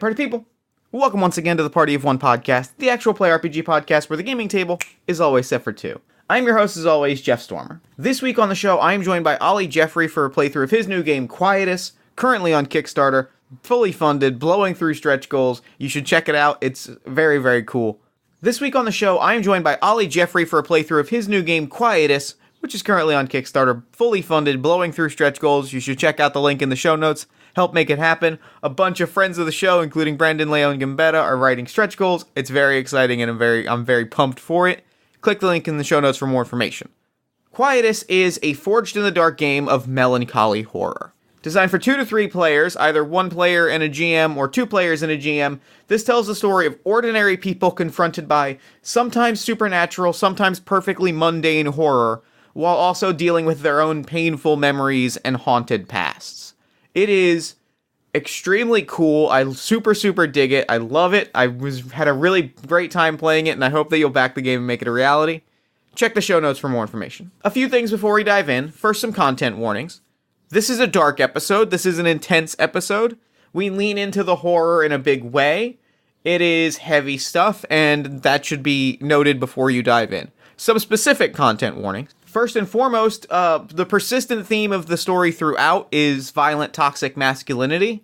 Party people, welcome once again to the Party of One podcast, the actual play RPG podcast where the gaming table is always set for two. I'm your host as always, Jeff Stormer. This week on the show, I am joined by Oli Jeffery for a playthrough of his new game, Quietus, currently on Kickstarter, fully funded, blowing through stretch goals. You should check it out, it's very, very cool. This week on the show, I am joined by Oli Jeffery for a playthrough of his new game, Quietus, which is currently on Kickstarter, fully funded, blowing through stretch goals. You should check out the link in the show notes. Help make it happen. A bunch of friends of the show, including Brandon, Leo, and Gambetta, are writing stretch goals. It's very exciting, and I'm very pumped for it. Click the link in the show notes for more information. Quietus is a forged-in-the-dark game of melancholy horror. Designed for 2 to 3 players, either 1 player and a GM or 2 players and a GM, this tells the story of ordinary people confronted by sometimes supernatural, sometimes perfectly mundane horror, while also dealing with their own painful memories and haunted pasts. It is extremely cool. I super dig it. I love it. Had a really great time playing it, and I hope that you'll back the game and make it a reality. Check the show notes for more information. A few things before we dive in. First, some content warnings. This is a dark episode. This is an intense episode. We lean into the horror in a big way. It is heavy stuff, and that should be noted before you dive in. Some specific content warnings. First and foremost, the persistent theme of the story throughout is violent, toxic masculinity.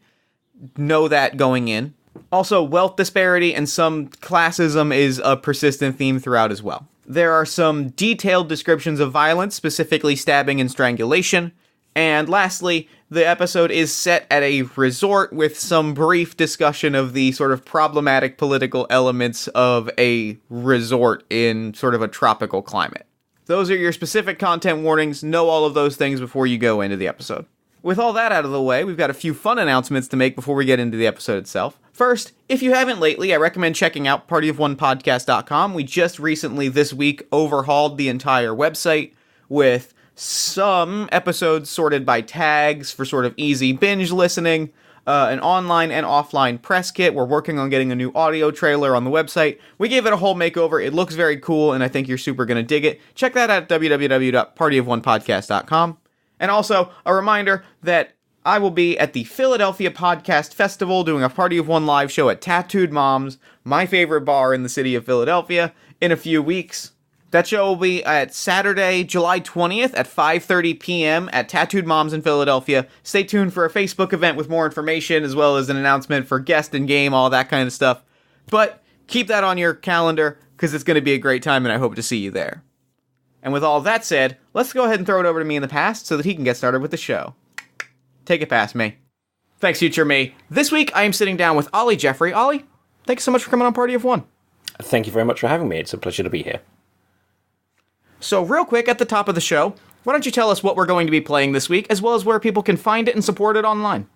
Know that going in. Also, wealth disparity and some classism is a persistent theme throughout as well. There are some detailed descriptions of violence, specifically stabbing and strangulation. And lastly, the episode is set at a resort with some brief discussion of the sort of problematic political elements of a resort in sort of a tropical climate. Those are your specific content warnings. Know all of those things before you go into the episode. With all that out of the way, we've got a few fun announcements to make before we get into the episode itself. First, if you haven't lately, I recommend checking out partyofonepodcast.com. We just recently, this week, overhauled the entire website with some episodes sorted by tags for sort of easy binge listening, an online and offline press kit. We're working on getting a new audio trailer on the website. We gave it a whole makeover. It looks very cool, and I think you're super going to dig it. Check that out at www.partyofonepodcast.com. And also, a reminder that I will be at the Philadelphia Podcast Festival doing a Party of One live show at Tattooed Moms, my favorite bar in the city of Philadelphia, in a few weeks. That show will be at Saturday, July 20th at 5:30 p.m. at Tattooed Moms in Philadelphia. Stay tuned for a Facebook event with more information, as well as an announcement for guest and game, all that kind of stuff. But keep that on your calendar, because it's going to be a great time, and I hope to see you there. And with all that said, let's go ahead and throw it over to me in the past so that he can get started with the show. Take it past me. Thanks, future me. This week, I am sitting down with Oli Jeffery. Oli, thanks so much for coming on Party of One. Thank you very much for having me. It's a pleasure to be here. So real quick, at the top of the show, why don't you tell us what we're going to be playing this week, as well as where people can find it and support it online?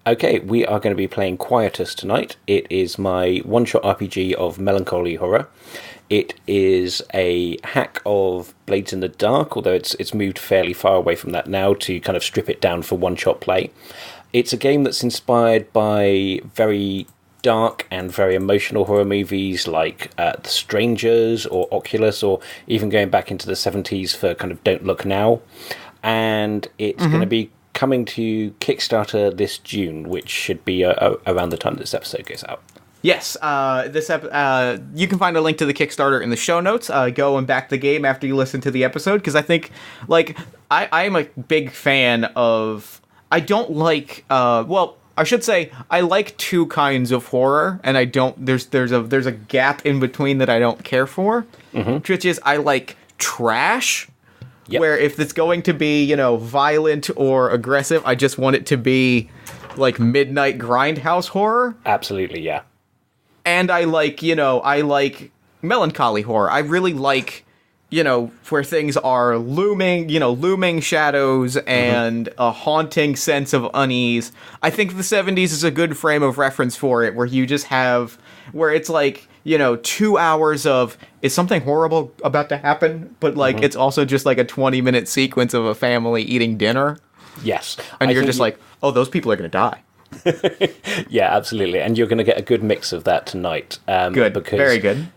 Okay, we are going to be playing Quietus tonight. It is my one-shot RPG of melancholy horror. It is a hack of Blades in the Dark, although it's moved fairly far away from that now to kind of strip it down for one-shot play. It's a game that's inspired by very dark and very emotional horror movies like The Strangers or Oculus, or even going back into the 70s for kind of Don't Look Now. And it's going to be coming to Kickstarter this June, which should be around the time this episode goes out. Yes, you can find a link to the Kickstarter in the show notes. Go and back the game after you listen to the episode, because I think, I'm a big fan of... I don't like, I should say I like 2 kinds of horror, and I don't. There's a gap in between that I don't care for, which is I like trash, where if it's going to be violent or aggressive, I just want it to be like midnight grindhouse horror. Absolutely, yeah. And I like melancholy horror. I really like where things are looming shadows and a haunting sense of unease. I think the 70s is a good frame of reference for it, where you just have, where it's like, 2 hours of, is something horrible about to happen? But it's also just like a 20-minute sequence of a family eating dinner. Yes. And you're just like, oh, those people are going to die. Yeah, absolutely. And you're going to get a good mix of that tonight. Good. Very good.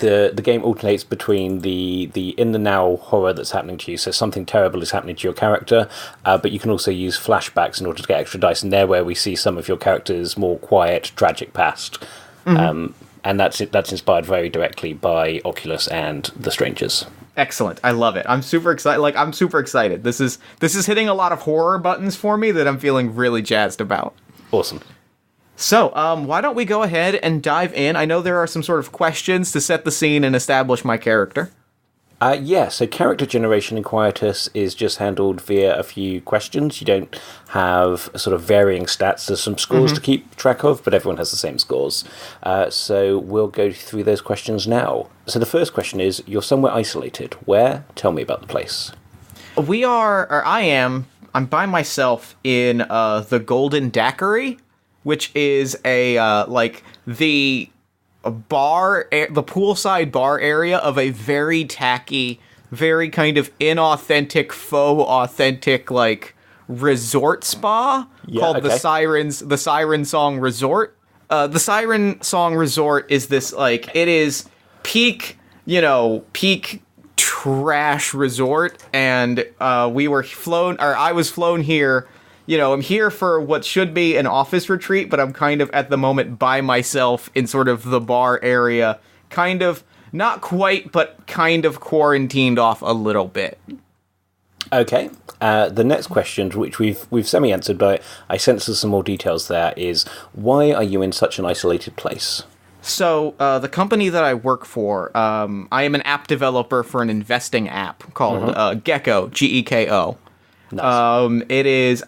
the game alternates between the in the now horror that's happening to you. So something terrible is happening to your character, but you can also use flashbacks in order to get extra dice. And there, where we see some of your character's more quiet, tragic past, and that's inspired very directly by Oculus and The Strangers. Excellent. I love it. I'm super excited. This is hitting a lot of horror buttons for me that I'm feeling really jazzed about. Awesome. So, why don't we go ahead and dive in? I know there are some sort of questions to set the scene and establish my character. So character generation in Quietus is just handled via a few questions. You don't have sort of varying stats. There's some scores to keep track of, but everyone has the same scores. So we'll go through those questions now. So the first question is, you're somewhere isolated. Where? Tell me about the place. I'm by myself in the Golden Daiquiri, which is the poolside bar area of a very tacky, very kind of inauthentic, faux authentic, like, resort spa called the Siren Song Resort. The Siren Song Resort is this, like, it is peak trash resort, and I was flown here. I'm here for what should be an office retreat, but I'm kind of at the moment by myself in sort of the bar area, kind of, not quite, but kind of quarantined off a little bit. Okay. The next question, which we've semi-answered, but I sense there's some more details there, is why are you in such an isolated place? So, the company that I work for, I am an app developer for an investing app called Gecko, Geko. Nice.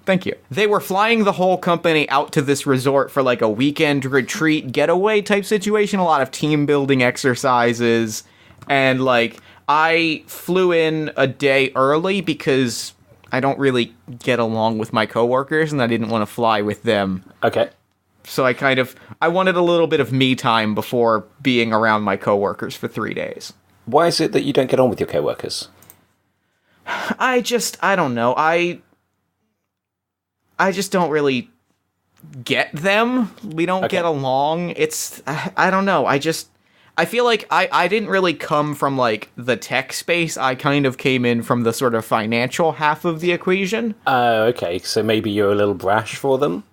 Thank you. They were flying the whole company out to this resort for like a weekend retreat getaway type situation, a lot of team building exercises, and like I flew in a day early because I don't really get along with my coworkers and I didn't want to fly with them. Okay. So I wanted a little bit of me time before being around my coworkers for 3 days. Why is it that you don't get on with your coworkers? I don't know. I just don't really get them. We don't get along. I don't know. I feel like I didn't really come from, like, the tech space. I kind of came in from the sort of financial half of the equation. Okay. So maybe you're a little brash for them?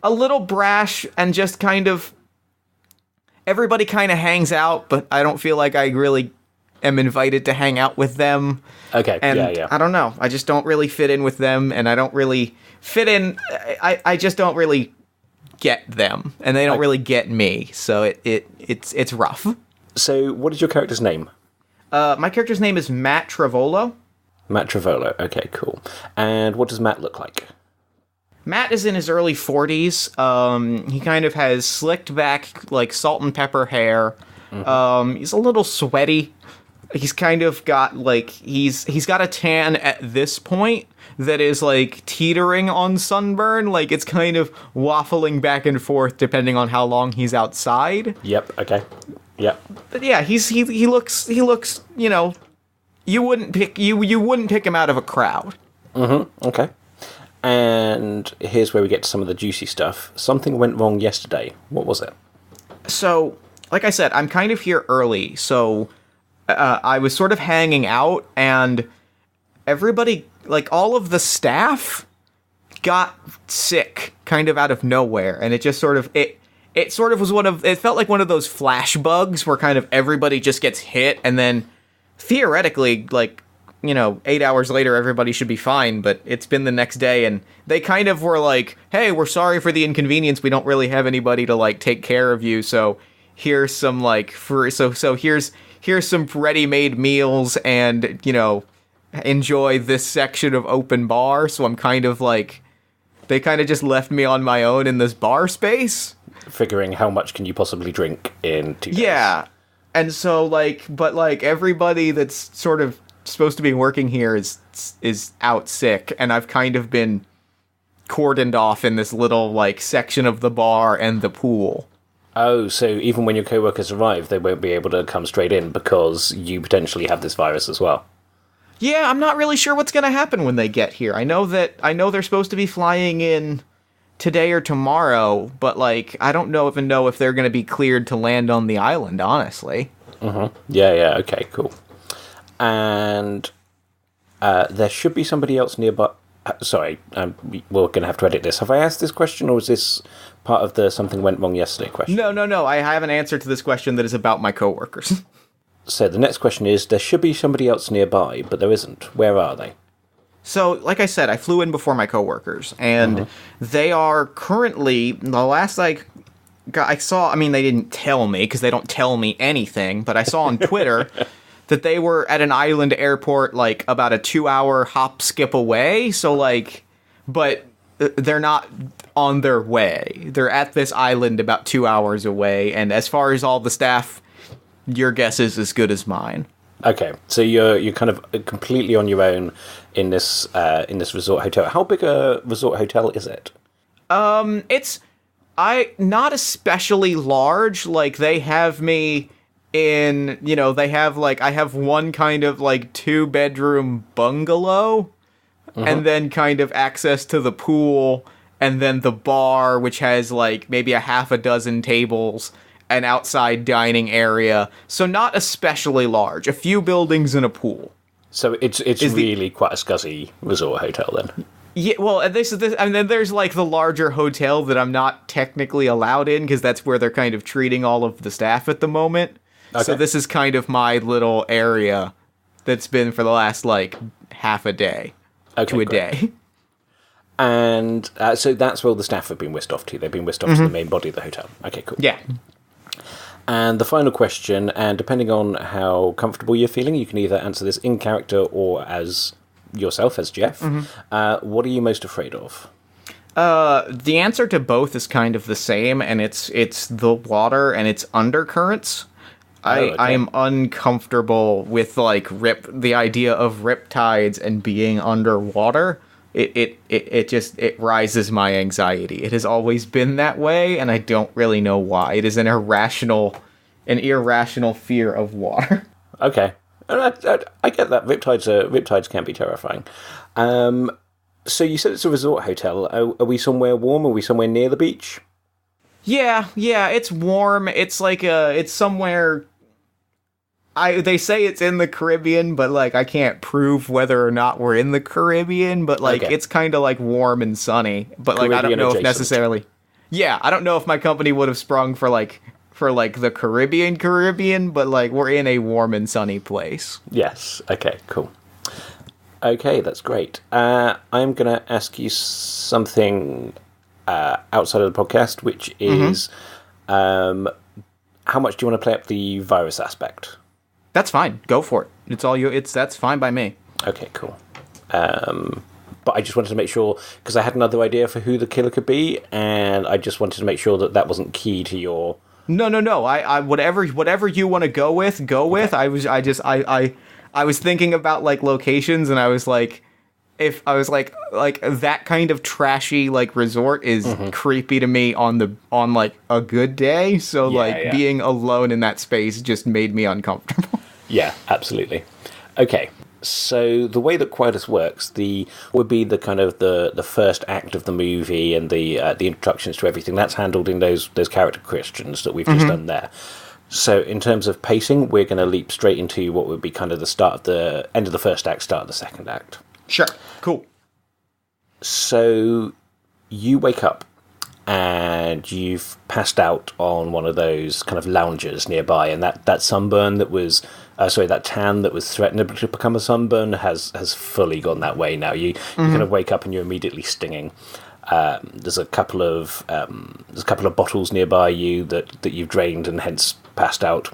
A little brash, and just kind of... Everybody kind of hangs out, but I don't feel like I really am invited to hang out with them. Okay, and yeah. I don't know. I just don't really fit in with them, and I don't really fit in... I just don't really get them, and they don't really get me, so it's rough. So, what is your character's name? My character's name is Matt Travolo. Matt Travolo, okay, cool. And what does Matt look like? Matt is in his early 40s. He kind of has slicked back, like, salt and pepper hair. He's a little sweaty. He's kind of got, like, he's got a tan at this point that is, like, teetering on sunburn. Like, it's kind of waffling back and forth depending on how long he's outside. Yep, okay. Yep. But yeah, he looks, you know, you wouldn't pick him out of a crowd. Okay. And here's where we get to some of the juicy stuff. Something went wrong yesterday. What was it? So, like I said, I'm kind of here early, so I was sort of hanging out, and everybody, like, all of the staff got sick kind of out of nowhere, and it just sort of, it sort of was it felt like one of those flash bugs where kind of everybody just gets hit, and then theoretically, like, you know, 8 hours later, everybody should be fine, but it's been the next day, and they kind of were like, hey, we're sorry for the inconvenience, we don't really have anybody to, like, take care of you, so here's some, like, here's some ready-made meals, and, you know, enjoy this section of open bar, so I'm kind of, like, they kind of just left me on my own in this bar space. Figuring how much can you possibly drink in 2 days. Yeah, and so, like, but, like, everybody that's sort of supposed to be working here is out sick, and I've kind of been cordoned off in this little, like, section of the bar and the pool. Oh, so even when your coworkers arrive, they won't be able to come straight in because you potentially have this virus as well. Yeah, I'm not really sure what's going to happen when they get here. I know they're supposed to be flying in today or tomorrow, but like I don't even know if they're going to be cleared to land on the island, honestly. Yeah, okay, cool. And there should be somebody else nearby. Sorry, we're going to have to edit this. Have I asked this question, or was this part of the something went wrong yesterday question? No. I have an answer to this question that is about my coworkers. So the next question is, there should be somebody else nearby, but there isn't. Where are they? So, like I said, I flew in before my coworkers, and they are currently, the last I saw, I mean, they didn't tell me, because they don't tell me anything, but I saw on Twitter that they were at an island airport, like, about a 2-hour hop skip away, so, like, but they're not on their way. They're at this island about 2 hours away, and as far as all the staff, your guess is as good as mine. Okay, so you're kind of completely on your own in this resort hotel. How big a resort hotel is it? It's not especially large. Like they have me in, they have like I have one kind of like 2-bedroom bungalow, and then kind of access to the pool, and then the bar, which has like maybe a half a dozen tables. An outside dining area, so not especially large. A few buildings and a pool. So it's really quite a scuzzy resort hotel then. Yeah, well, and then there's like the larger hotel that I'm not technically allowed in because that's where they're kind of treating all of the staff at the moment. Okay. So this is kind of my little area that's been for the last like half a day to a day. And so that's where all the staff have been whisked off to. They've been whisked off to the main body of the hotel. Okay, cool. Yeah. And the final question, and depending on how comfortable you're feeling, you can either answer this in character or as yourself, as Jeff. What are you most afraid of? The answer to both is kind of the same, and it's the water and its undercurrents. Okay. I am uncomfortable with like the idea of riptides and being underwater. It rises my anxiety. It has always been that way, and I don't really know why. It is an irrational fear of water. Okay, I get that. Riptides can be terrifying. So you said it's a resort hotel. Are we somewhere warm? Are we somewhere near the beach? Yeah, it's warm. It's like it's somewhere. They say it's in the Caribbean, but like I can't prove whether or not we're in the Caribbean. But like it's kind of like warm and sunny. But like Caribbean I don't know adjacent. If necessarily. Yeah, I don't know if my company would have sprung for the Caribbean, but like we're in a warm and sunny place. Yes. Okay. Cool. Okay, that's great. I'm gonna ask you something outside of the podcast, which is how much do you want to play up the virus aspect? That's fine. Go for it. That's fine by me. Okay, cool. But I just wanted to make sure, because I had another idea for who the killer could be, and I just wanted to make sure that wasn't key to your... No. I whatever you want to go with, go with. I was thinking about like locations, and I was like, if I was like that kind of trashy like resort is creepy to me on like a good day. So being alone in that space just made me uncomfortable. Yeah, absolutely. Okay. So the way that Quietus works, would be the kind of the first act of the movie and the introductions to everything. That's handled in those character questions that we've just done there. So in terms of pacing, we're going to leap straight into what would be kind of the start of the end of the first act, start of the second act. Sure. Cool. So you wake up and you've passed out on one of those kind of lounges nearby, and that sunburn that was that tan that was threatening to become a sunburn has fully gone that way now. You kind of wake up and you're immediately stinging. There's a couple of bottles nearby you that you've drained and hence passed out.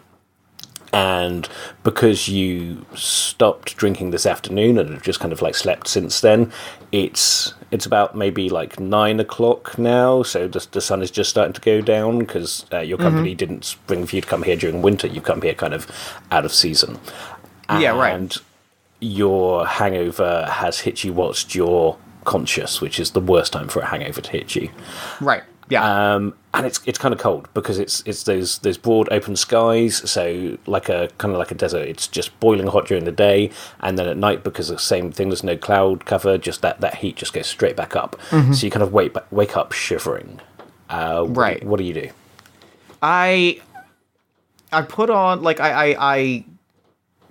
And because you stopped drinking this afternoon and have just kind of like slept since then, it's about maybe like 9 o'clock now. So the sun is just starting to go down because your company didn't spring for you to come here during winter. You come here kind of out of season. Yeah, right. And your hangover has hit you whilst you're conscious, which is the worst time for a hangover to hit you. Right. Yeah. And it's kind of cold because it's those broad open skies, so like a kind of like a desert. It's just boiling hot during the day, and then at night, because of the same thing, there's no cloud cover. Just that heat just goes straight back up. So you kind of wake up shivering. Right. What do you do? I put on, like, I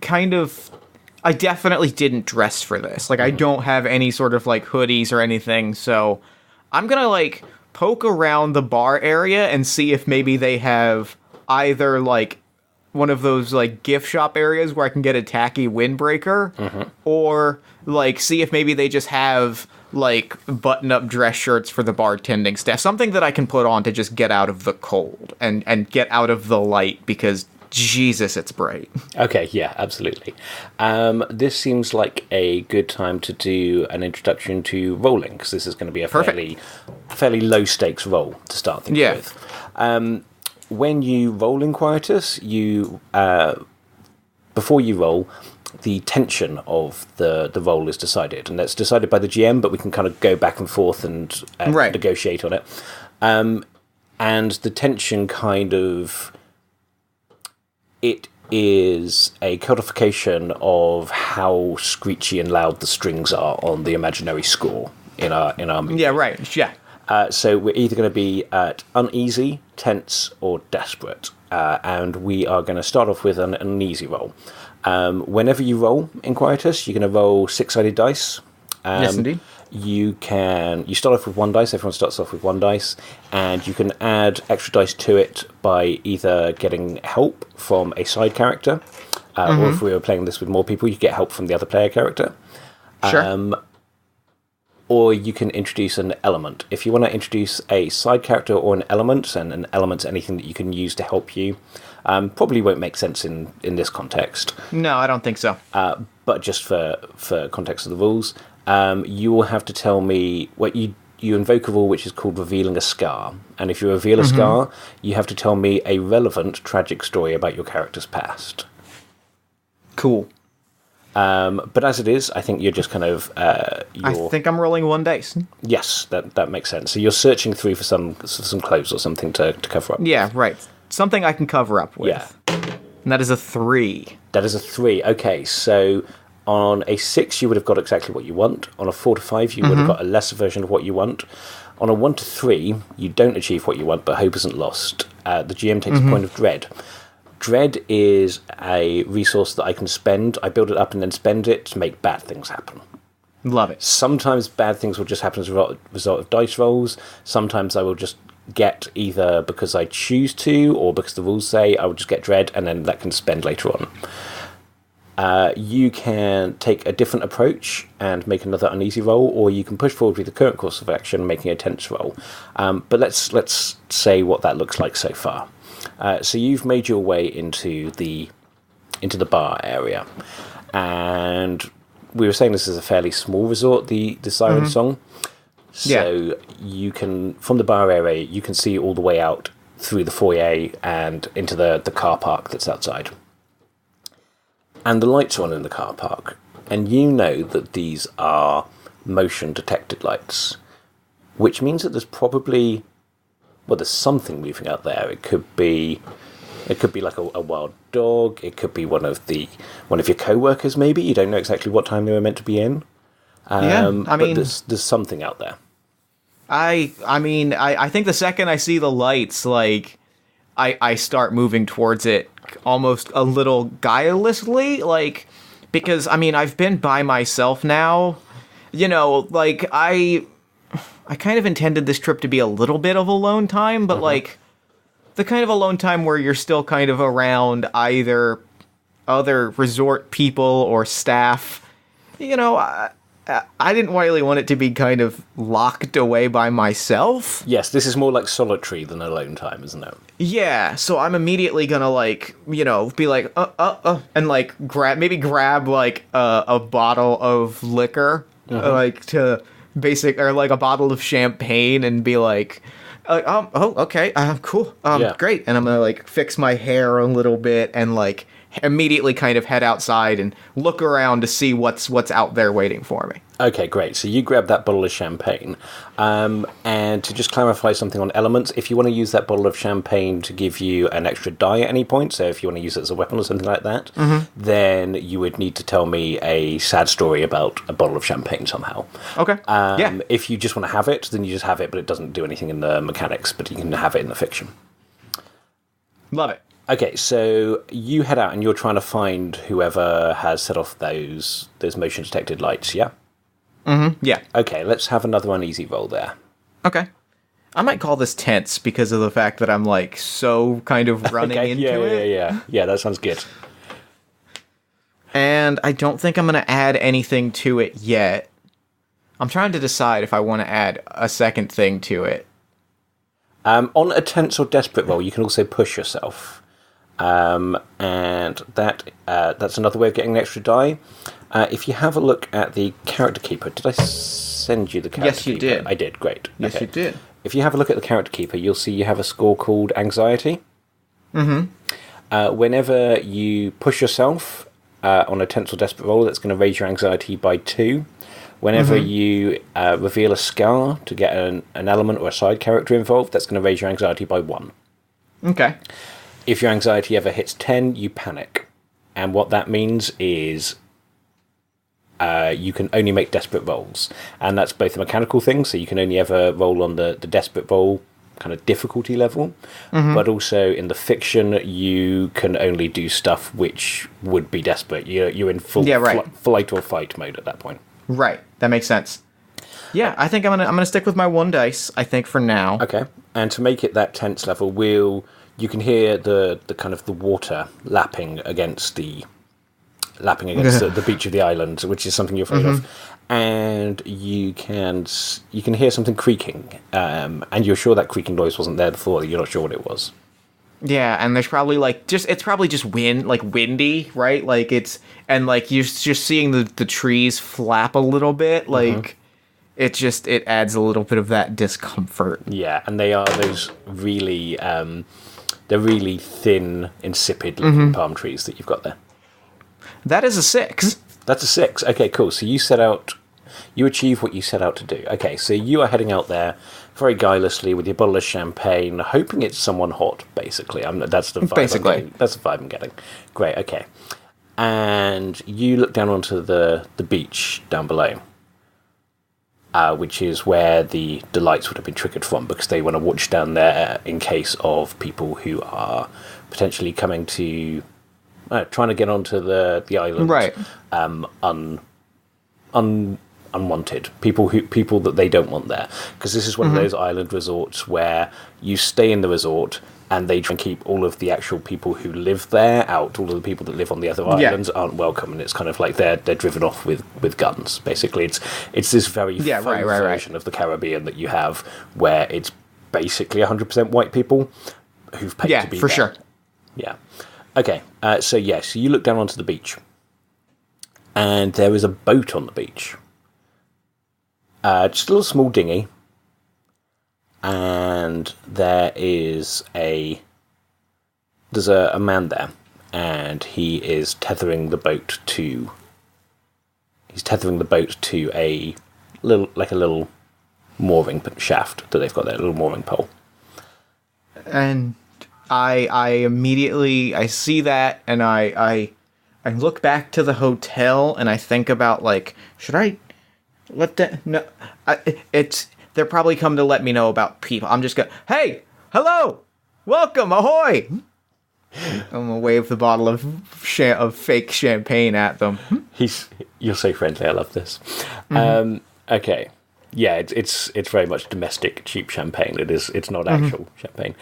kind of, I definitely didn't dress for this. Like, I don't have any sort of, like, hoodies or anything, so I'm gonna, like, poke around the bar area and see if maybe they have either, like, one of those, like, gift shop areas where I can get a tacky windbreaker, or, like, see if maybe they just have, like, button-up dress shirts for the bartending staff. Something that I can put on to just get out of the cold and get out of the light, because Jesus, it's bright. Okay, yeah, absolutely. This seems like a good time to do an introduction to rolling, because this is going to be a fairly low-stakes roll to start things with. When you roll in Quietus, before you roll, the tension of the roll is decided, and that's decided by the GM, but we can kind of go back and forth and negotiate on it. And the tension kind of... It is a codification of how screechy and loud the strings are on the imaginary score in our movie. Yeah, right, yeah. So we're either going to be at uneasy, tense, or desperate. And we are going to start off with an uneasy roll. Whenever you roll in Quietus, you're going to roll 6-sided dice. Yes, indeed. You start off with one dice, everyone starts off with one dice, and you can add extra dice to it by either getting help from a side character, or if we were playing this with more people, you get help from the other player character. Sure. Or you can introduce an element. If you want to introduce a side character or an element, and an element's anything that you can use to help you, probably won't make sense in this context. No, I don't think so. But just for context of the rules, you will have to tell me what you invoke a rule which is called revealing a scar. And if you reveal a scar, you have to tell me a relevant tragic story about your character's past. Cool. But as it is, I think you're just kind of... I think I'm rolling one dice. Yes, that makes sense. So you're searching through for some clothes or something to cover up. Yeah, right. Something I can cover up with. Yeah. And that is a 3. That is a 3. Okay, so on a 6, you would have got exactly what you want. On a 4 to 5, you would have got a lesser version of what you want. On a 1 to 3, you don't achieve what you want, but hope isn't lost. The GM takes a point of dread. Dread is a resource that I can spend. I build it up and then spend it to make bad things happen. Love it. Sometimes bad things will just happen as a result of dice rolls. Sometimes I will just get either because I choose to or because the rules say I will just get dread, and then that can spend later on. You can take a different approach and make another uneasy roll, or you can push forward with the current course of action, making a tense roll. But let's say what that looks like so far. So you've made your way into the bar area, and we were saying this is a fairly small resort, the Siren Song. So you can, from the bar area, you can see all the way out through the foyer and into the car park that's outside. And the lights are on in the car park, and you know that these are motion detected lights, which means that there's probably... Well, there's something moving out there. It could be like a wild dog. It could be one of your co-workers. Maybe you don't know exactly what time they were meant to be in. I mean, but there's something out there. I think the second I see the lights, like, I start moving towards it almost a little guilelessly, like, because I mean I've been by myself now. You know, like I kind of intended this trip to be a little bit of alone time, but like the kind of alone time where you're still kind of around either other resort people or staff. You know, I didn't really want it to be kind of locked away by myself. Yes, this is more like solitary than alone time, isn't it? Yeah, so I'm immediately gonna, like, you know, be like, and like grab like a bottle of liquor, like to or like a bottle of champagne, and be like, okay, cool, great, and I'm gonna like fix my hair a little bit and like immediately kind of head outside and look around to see what's out there waiting for me. Okay, great. So you grab that bottle of champagne. And to just clarify something on elements, if you want to use that bottle of champagne to give you an extra die at any point, so if you want to use it as a weapon or something like that, then you would need to tell me a sad story about a bottle of champagne somehow. Okay. If you just want to have it, then you just have it, but it doesn't do anything in the mechanics, but you can have it in the fiction. Love it. Okay, so you head out and you're trying to find whoever has set off those motion detected lights, yeah? Yeah. Okay, let's have another uneasy roll there. Okay. I might call this tense because of the fact that I'm, like, so kind of running into it. Yeah, that sounds good. And I don't think I'm going to add anything to it yet. I'm trying to decide if I want to add a second thing to it. On a tense or desperate roll, you can also push yourself. And that's another way of getting an extra die. If you have a look at the character keeper, did I send you the character keeper? Yes, you did. I did, great. Yes, okay. you did. If you have a look at the character keeper, you'll see you have a score called anxiety. Whenever you push yourself on a tense or desperate roll, that's going to raise your anxiety by 2. Whenever you reveal a scar to get an element or a side character involved, that's going to raise your anxiety by 1. Okay. If your anxiety ever hits 10, you panic. And what that means is you can only make desperate rolls. And that's both a mechanical thing, so you can only ever roll on the desperate roll kind of difficulty level. But also in the fiction, you can only do stuff which would be desperate. You're in full flight or fight mode at that point. Right. That makes sense. Yeah, I think I'm gonna stick with my 1 dice, I think, for now. Okay. And to make it that tense level, you can hear the kind of the water lapping against the beach of the island, which is something you're afraid of. And you can hear something creaking, and you're sure that creaking noise wasn't there before. You're not sure what it was. Yeah, and there's probably it's probably just wind, like windy, right? Like you're just seeing the trees flap a little bit, like it adds a little bit of that discomfort. Yeah, and they are those really they're really thin, insipid looking palm trees that you've got there. That is a 6. That's a 6. Okay, cool. So you achieve what you set out to do. Okay, so you are heading out there very guilelessly with your bottle of champagne, hoping it's someone hot, basically. That's the vibe Basically. That's the vibe I'm getting. Great, okay. And you look down onto the beach down below, which is where the lights would have been triggered from, because they want to watch down there in case of people who are potentially coming to... trying to get onto the island, right? Unwanted people that they don't want there, because this is one of those island resorts where you stay in the resort and they try and keep all of the actual people who live there out. All of the people that live on the other islands aren't welcome, and it's kind of like they're driven off with guns. Basically, it's this very fun version of the Caribbean that you have, where it's basically 100% white people who've paid to be for there. Sure. Yeah. Okay, so you look down onto the beach, and there is a boat on the beach. Just a little small dinghy, and there's a man there, and he is tethering the boat to a little mooring shaft that they've got there, a little mooring pole. And I immediately see that, and I look back to the hotel, and I think about, like, should I let that... No, they're probably come to let me know about people. I'm just going, hey, hello, welcome, ahoy. I'm gonna wave the bottle of fake champagne at them. You're so friendly. I love this. Okay, yeah, it's very much domestic cheap champagne. It's not actual champagne.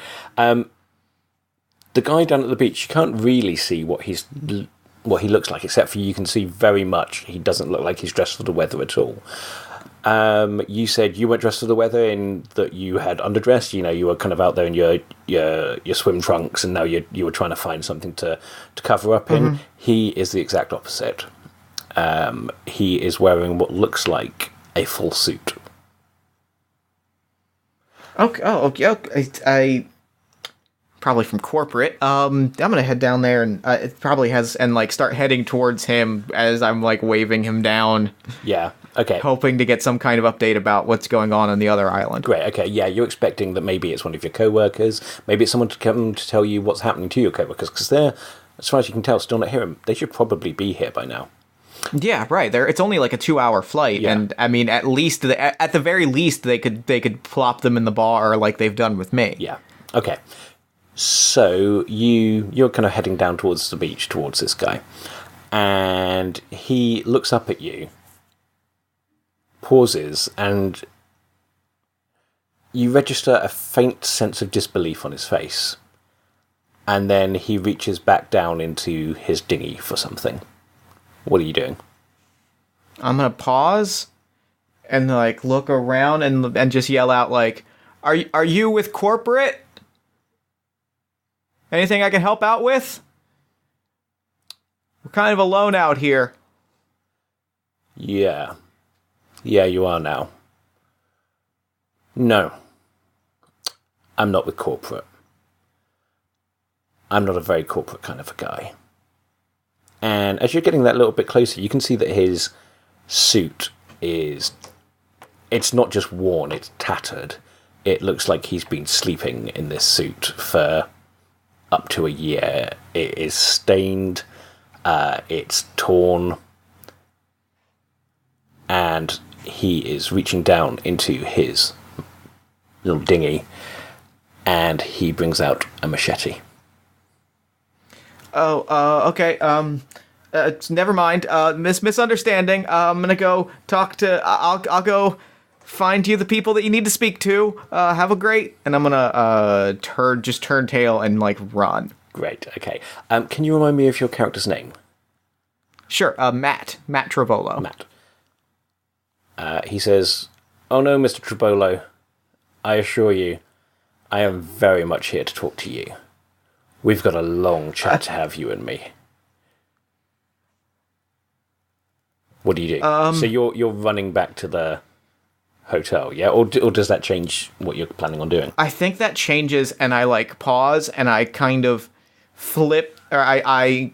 The guy down at the beach, you can't really see what he looks like, except for you can see very much he doesn't look like he's dressed for the weather at all. You said you weren't dressed for the weather, in that you had underdressed. You were kind of out there in your swim trunks, and now you were trying to find something to cover up in. He is the exact opposite. He is wearing what looks like a full suit. Okay. Okay. probably from corporate. I'm gonna head down there and it probably has and like start heading towards him as I'm like waving him down. Yeah. Okay. Hoping to get some kind of update about what's going on the other island. Great. Okay. Yeah, you're expecting that maybe it's one of your co-workers. Maybe it's someone to come to tell you what's happening to your co-workers because they're, as far as you can tell, still not here. They should probably be here by now. Yeah, right. It's only like a 2-hour flight, Yeah. and I mean, at the very least, they could plop them in the bar like they've done with me. Yeah. Okay. So you're kind of heading down towards the beach, towards this guy, and he looks up at you, pauses, and you register a faint sense of disbelief on his face, and then he reaches back down into his dinghy for something. What are you doing? I'm gonna pause and like look around and just yell out like, "Are you with corporate? Anything I can help out with? We're kind of alone out here." Yeah. Yeah, you are now. No. I'm not with corporate. I'm not a very corporate kind of a guy. And as you're getting that little bit closer, you can see that his suit is... It's not just worn, it's tattered. It looks like he's been sleeping in this suit for up to a year. It is stained, it's torn, and he is reaching down into his little dinghy, and he brings out a machete. Okay. Never mind. Misunderstanding. I'm gonna go talk to. I'll go find you the people that you need to speak to. Have a great. And I'm gonna turn tail and like run. Great. Okay. Can you remind me of your character's name? Sure. Matt Travolo. Matt. He says, "Oh no, Mr. Tribolo. I assure you, I am very much here to talk to you. We've got a long chat to have, you and me." What do you do? So you're running back to the hotel, yeah? Or does that change what you're planning on doing? I think that changes, and I like pause, and I kind of flip, or I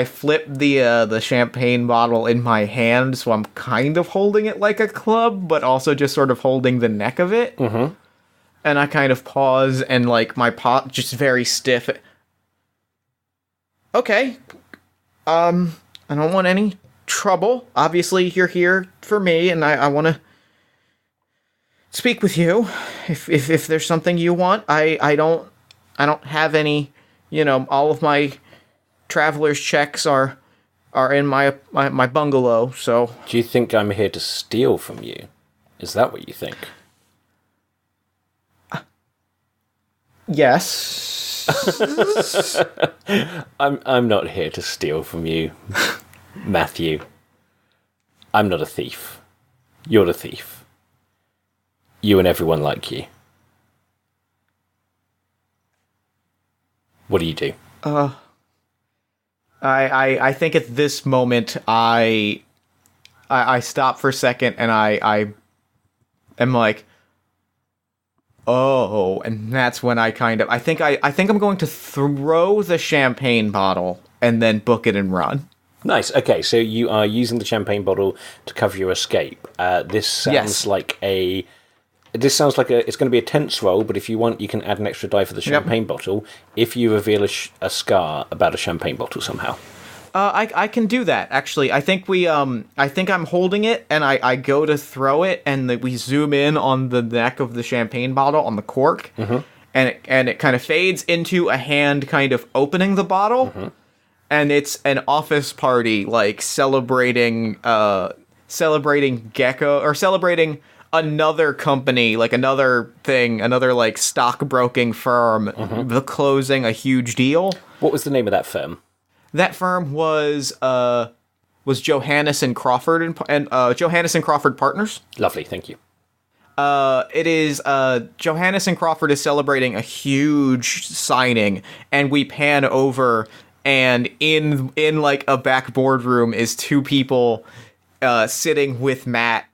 flip the champagne bottle in my hand, so I'm kind of holding it like a club, but also just sort of holding the neck of it. Mm-hmm. And I kind of pause, and like my paw just very stiff. Okay. I don't want any trouble. Obviously, you're here for me, and I want to speak with you. If there's something you want, I don't have any. All of my traveler's checks are in my bungalow. So. Do you think I'm here to steal from you? Is that what you think? Yes. I'm not here to steal from you, Matthew. I'm not a thief. You're the thief. You and everyone like you. What do you do? I think at this moment I stop for a second and I am like, oh, and that's when I think I'm going to throw the champagne bottle and then book it and run. Nice. Okay, so you are using the champagne bottle to cover your escape. This sounds like it's going to be a tense roll, but if you want, you can add an extra die for the champagne bottle if you reveal a scar about a champagne bottle somehow. I can do that, actually. I think I'm holding it, and I go to throw it, and we zoom in on the neck of the champagne bottle, on the cork, and it kind of fades into a hand kind of opening the bottle, and it's an office party, like, celebrating Gecko, or celebrating another company, like another like stockbroking firm, closing a huge deal. What was the name of that firm? That firm was Johannes and Crawford and Johannes and Crawford Partners. Lovely, thank you. It is Johannes and Crawford is celebrating a huge signing, and we pan over, and in like a back boardroom is two people sitting with Matt.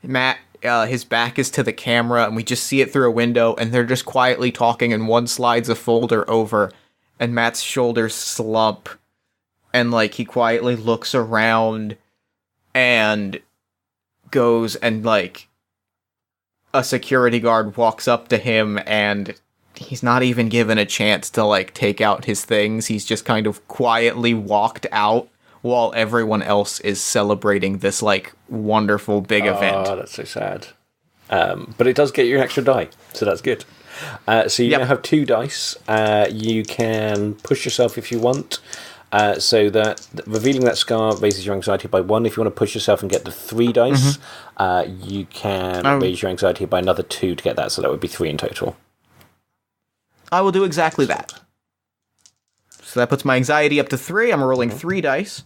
Matt his back is to the camera, and we just see it through a window, and they're just quietly talking, and one slides a folder over, and Matt's shoulders slump, and, like, he quietly looks around, and goes, and, like, a security guard walks up to him, and he's not even given a chance to, like, take out his things. He's just kind of quietly walked out while everyone else is celebrating this, like, wonderful big event. Oh, that's so sad. But it does get you an extra die, so that's good. So you now have 2 dice. You can push yourself if you want. So that revealing that scar raises your anxiety by 1. If you want to push yourself and get the 3 dice, you can raise your anxiety by another 2 to get that, so that would be 3 in total. I will do exactly that. So that puts my anxiety up to 3. I'm rolling 3 dice.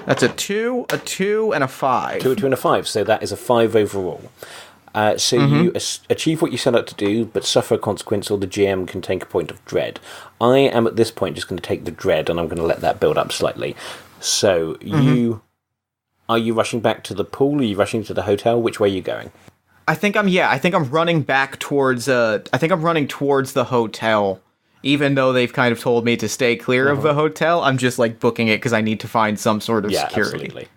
That's a 2, a 2, and a 5. 2, a 2, and a 5, so that is a 5 overall. So you achieve what you set out to do, but suffer a consequence, or the GM can take a point of dread. I am at this point just going to take the dread, and I'm going to let that build up slightly. So are you rushing back to the pool? Are you rushing to the hotel? Which way are you going? I think I'm running back towards I'm running towards the hotel. Even though they've kind of told me to stay clear of the hotel, I'm just, like, booking it because I need to find some sort of security. Absolutely.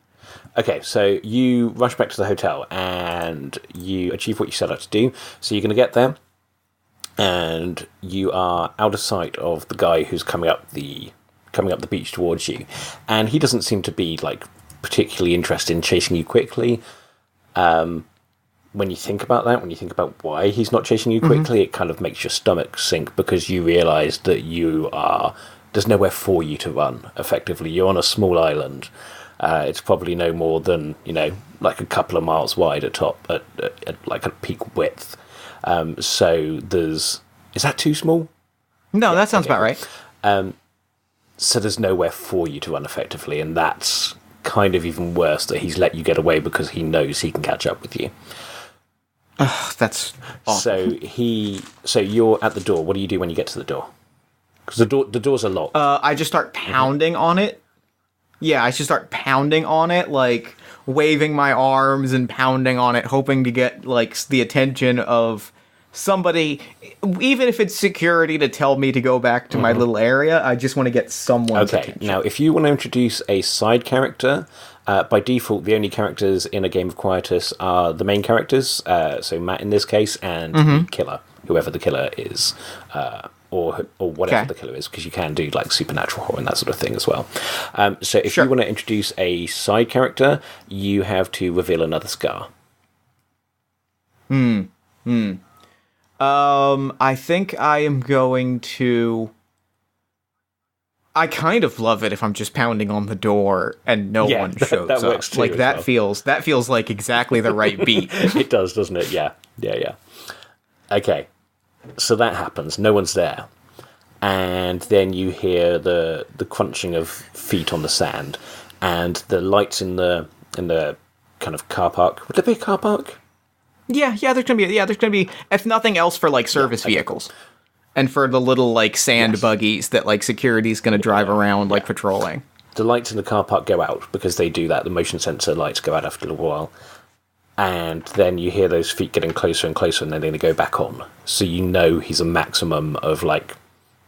Okay, so you rush back to the hotel and you achieve what you set out to do. So you're going to get there, and you are out of sight of the guy who's coming up the beach towards you, and he doesn't seem to be, like, particularly interested in chasing you quickly. When you think about that, when you think about why he's not chasing you quickly, it kind of makes your stomach sink, because you realise that there's nowhere for you to run, effectively. You're on a small island. It's probably no more than, like a couple of miles wide at like a peak width. So is that too small? No, that sounds about right. So there's nowhere for you to run effectively, and that's kind of even worse, that he's let you get away because he knows he can catch up with you. That's awful. So you're at the door. What do you do when you get to the door? Because the doors are locked. I just start pounding on it. Yeah, I just start pounding on it, like, waving my arms and pounding on it, hoping to get, like, the attention of somebody, even if it's security, to tell me to go back to my little area. I just want to get someone's attention. Now, if you want to introduce a side character, by default, the only characters in a game of Quietus are the main characters, so Matt in this case, and the killer, whoever the killer is, or whatever the killer is, because you can do, like, supernatural horror and that sort of thing as well. So if you want to introduce a side character, you have to reveal another scar. I think I am going to... I kind of love it if I'm just pounding on the door and no one shows that up. Works too, like, that feels like exactly the right beat. It does, doesn't it? Yeah. Okay. So that happens. No one's there. And then you hear the crunching of feet on the sand, and the lights in the kind of car park. Would there be a car park? Yeah, there's gonna be, if nothing else, for, like, service vehicles. And for the little, like, sand buggies that, like, security's gonna drive around, like, patrolling. The lights in the car park go out, because they do that. The motion sensor lights go out after a little while. And then you hear those feet getting closer and closer, and then they go back on. So you know he's a maximum of, like,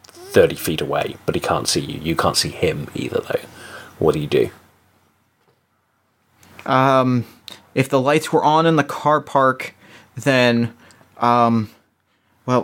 30 feet away, but he can't see you. You can't see him either, though. What do you do? If the lights were on in the car park, then, well,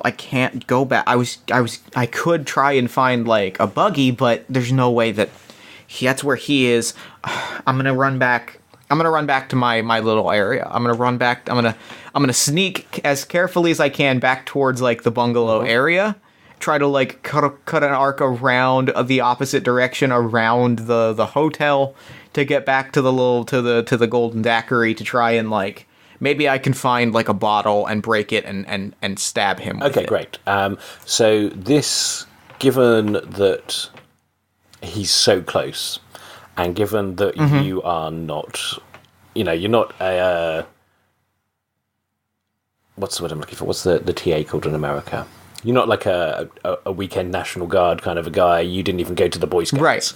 I can't go back. I could try and find, like, a buggy, but there's no way that's where he is. I'm gonna run back to my little area. I'm gonna sneak as carefully as I can back towards, like, the bungalow area. Try to, like, cut an arc around the opposite direction around the hotel to get back to the Golden Daiquiri, to try and, like, maybe I can find, like, a bottle and break it and stab him with it. Okay, great. So this, given that he's so close, and given that you are not, you're not a... what's the word I'm looking for? What's the TA called in America? You're not like a weekend National Guard kind of a guy. You didn't even go to the Boy Scouts. Right.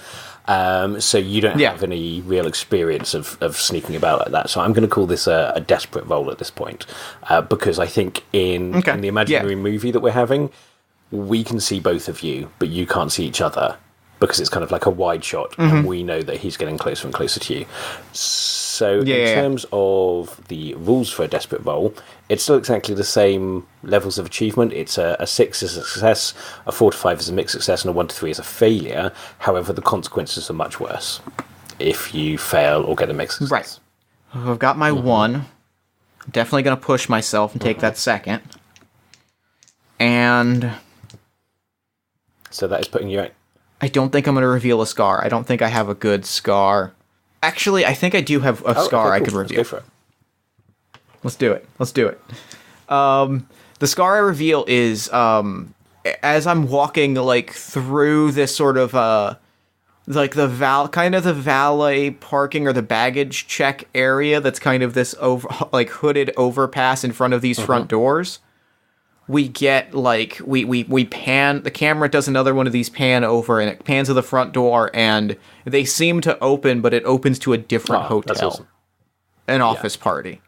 So you don't have any real experience of sneaking about like that. So I'm going to call this a desperate roll at this point, because I think in the imaginary movie that we're having, we can see both of you, but you can't see each other because it's kind of like a wide shot, and we know that he's getting closer and closer to you. So in terms of the rules for a desperate roll, it's still exactly the same levels of achievement. It's a 6 is a success, a 4 to 5 is a mixed success, and a 1 to 3 is a failure. However, the consequences are much worse if you fail or get a mixed success. Right. I've got my 1. I'm definitely going to push myself and take that second. And so that is putting you at... I don't think I'm going to reveal a scar. I don't think I have a good scar. Actually, I think I do have a scar I could reveal. Let's go for it. Let's do it. The scar I reveal is as I'm walking like through this sort of like the valet parking or the baggage check area that's kind of this hooded overpass in front of these front doors. We get like we pan, the camera does another one of these pan over, and it pans to the front door, and they seem to open, but it opens to a different hotel. That's awesome. An office party.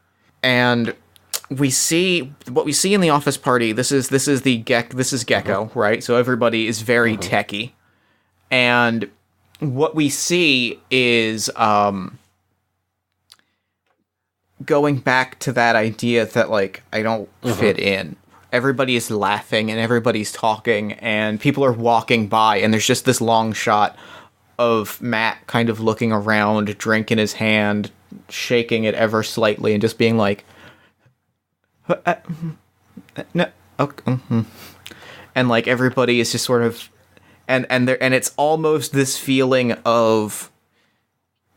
And we see what we see in the office party. This is Gecko, right? So everybody is very techie. And what we see is going back to that idea that like I don't fit in. Everybody is laughing and everybody's talking and people are walking by, and there's just this long shot of Matt kind of looking around, drink in his hand, shaking it ever slightly, and just being like, no, okay. And like everybody is just sort of, and it's almost this feeling of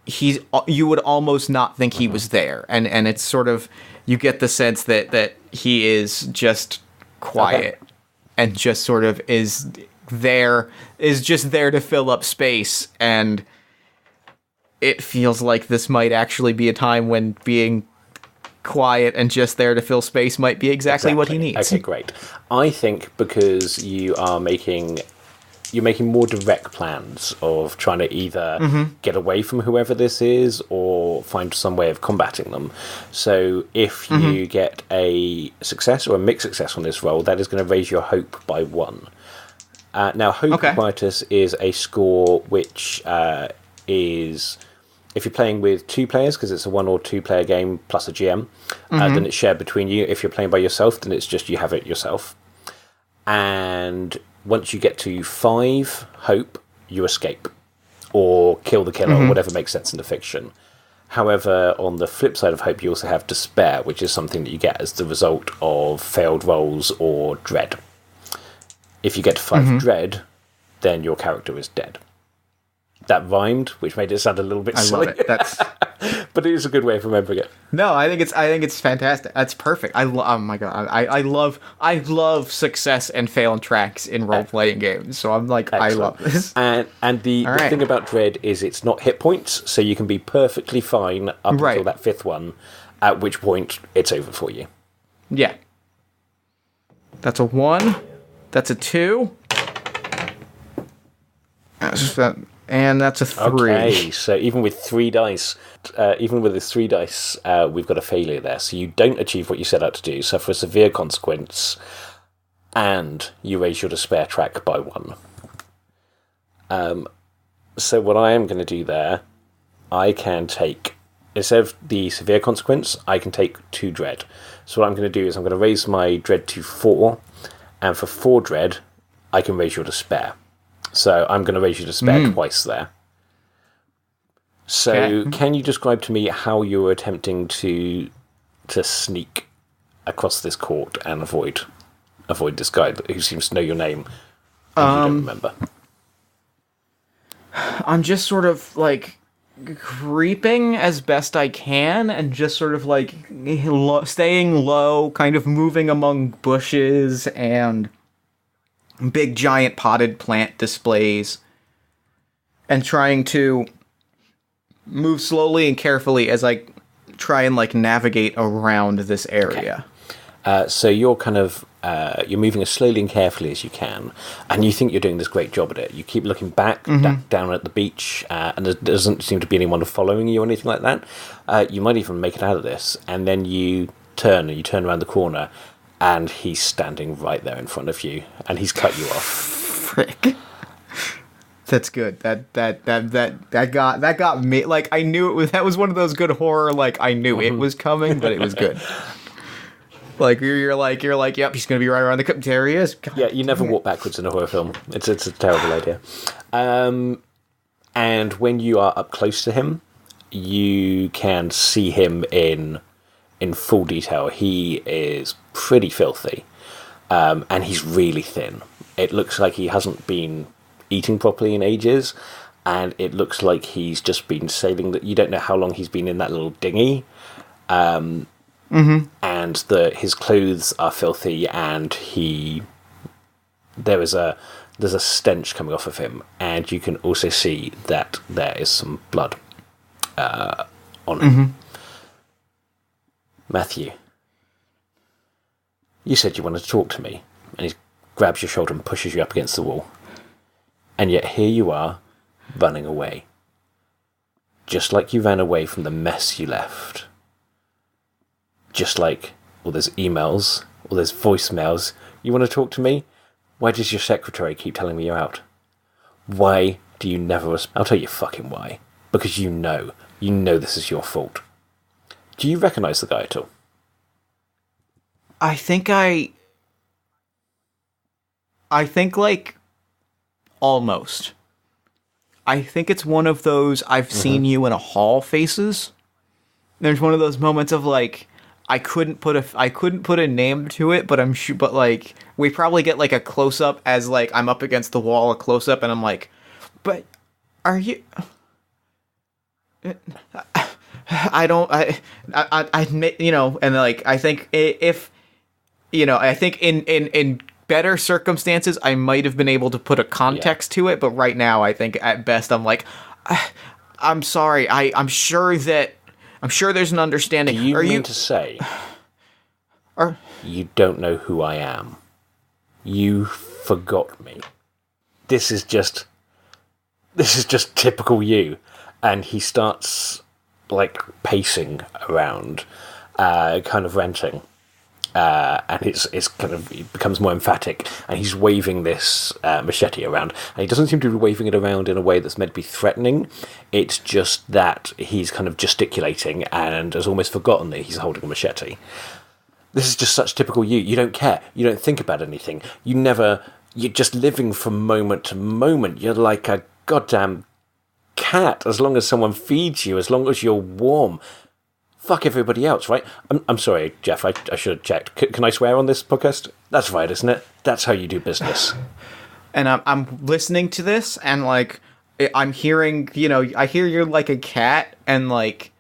you would almost not think he was there, and it's sort of, you get the sense that he is just quiet and just sort of is just there to fill up space, and it feels like this might actually be a time when being quiet and just there to fill space might be exactly what he needs. Okay, great. I think because you are making more direct plans of trying to either get away from whoever this is or find some way of combating them. So if you get a success or a mixed success on this roll, that is going to raise your hope by 1. Now, hope Quietus is a score which is, if you're playing with 2 players, because it's a 1 or 2 player game plus a GM, then it's shared between you. If you're playing by yourself, then it's just you have it yourself. And once you get to 5 hope, you escape or kill the killer or whatever makes sense in the fiction. However, on the flip side of hope, you also have despair, which is something that you get as the result of failed rolls or dread. If you get to 5 dread, then your character is dead. That rhymed, which made it sound a little bit silly. I love it. That's but it is a good way of remembering it. No, I think it's fantastic. That's perfect. Oh my god, I love success and fail tracks in role playing games. So I'm like, excellent. I love this. And the thing about dread is it's not hit points, so you can be perfectly fine up until that 5th one, at which point it's over for you. Yeah. That's a 1. That's a 2. And that's a 3. Okay, so even with 3 dice, we've got a failure there. So you don't achieve what you set out to do, suffer a severe consequence, and you raise your despair track by 1. So what I am going to do there, I can take, instead of the severe consequence, I can take 2 dread. So what I'm going to do is I'm going to raise my dread to 4, and for 4 dread, I can raise your despair. So I'm going to raise your despair twice there. So can you describe to me how you were attempting to sneak across this court and avoid this guy who seems to know your name and you don't remember? I'm just sort of like creeping as best I can and just sort of like staying low, kind of moving among bushes and big giant potted plant displays, and trying to move slowly and carefully as I try and like navigate around this area. So you're kind of You're moving as slowly and carefully as you can, and you think you're doing this great job at it. You keep looking back, down at the beach, and there doesn't seem to be anyone following you or anything like that. You might even make it out of this, and then you turn around the corner, and he's standing right there in front of you, and he's cut you off. Frick. That's good. That got me. Like, I knew it was. That was one of those good horror. Like, I knew it was coming, but it was good. Like, you're like, yep, he's gonna be right around the cup. There he is. God, yeah, you never walk backwards in a horror film. It's a terrible idea. And when you are up close to him, you can see him in full detail. He is pretty filthy, and he's really thin. It looks like he hasn't been eating properly in ages, and it looks like he's just been sailing. That you don't know how long he's been in that little dinghy. And his clothes are filthy, and there's a stench coming off of him, and you can also see that there is some blood on him. Matthew, you said you wanted to talk to me, and he grabs your shoulder and pushes you up against the wall, and yet here you are, running away, just like you ran away from the mess you left. Just like all those emails, all those voicemails. You want to talk to me? Why does your secretary keep telling me you're out? Why do you never... I'll tell you fucking why. Because you know this is your fault. Do you recognise the guy at all? I think, like, almost. I think it's one of those I've seen you in a hall faces. There's one of those moments of, like, I couldn't put a name to it, but but like we probably get like a close up as like I'm up against the wall, a close up, and I'm like, but are you? I you know, and like I think if you know, I think in better circumstances I might have been able to put a context to it, but right now I think at best I'm like, I'm sorry, I'm sure there's an understanding. Do you mean to say you don't know who I am? You forgot me. This is just typical you. And he starts like pacing around, kind of ranting. And it's kind of, it becomes more emphatic, and he's waving this machete around, and he doesn't seem to be waving it around in a way that's meant to be threatening. It's just that he's kind of gesticulating and has almost forgotten that he's holding a machete. This is just such typical you. You don't care. You don't think about anything. You're just living from moment to moment. You're like a goddamn cat. As long as someone feeds you, as long as you're warm. Fuck everybody else, right? I'm sorry, Jeff, I should have checked. Can I swear on this podcast? That's right, isn't it? That's how you do business. And I'm listening to this, and, like, I'm hearing, you know, I hear you're like a cat, and, like,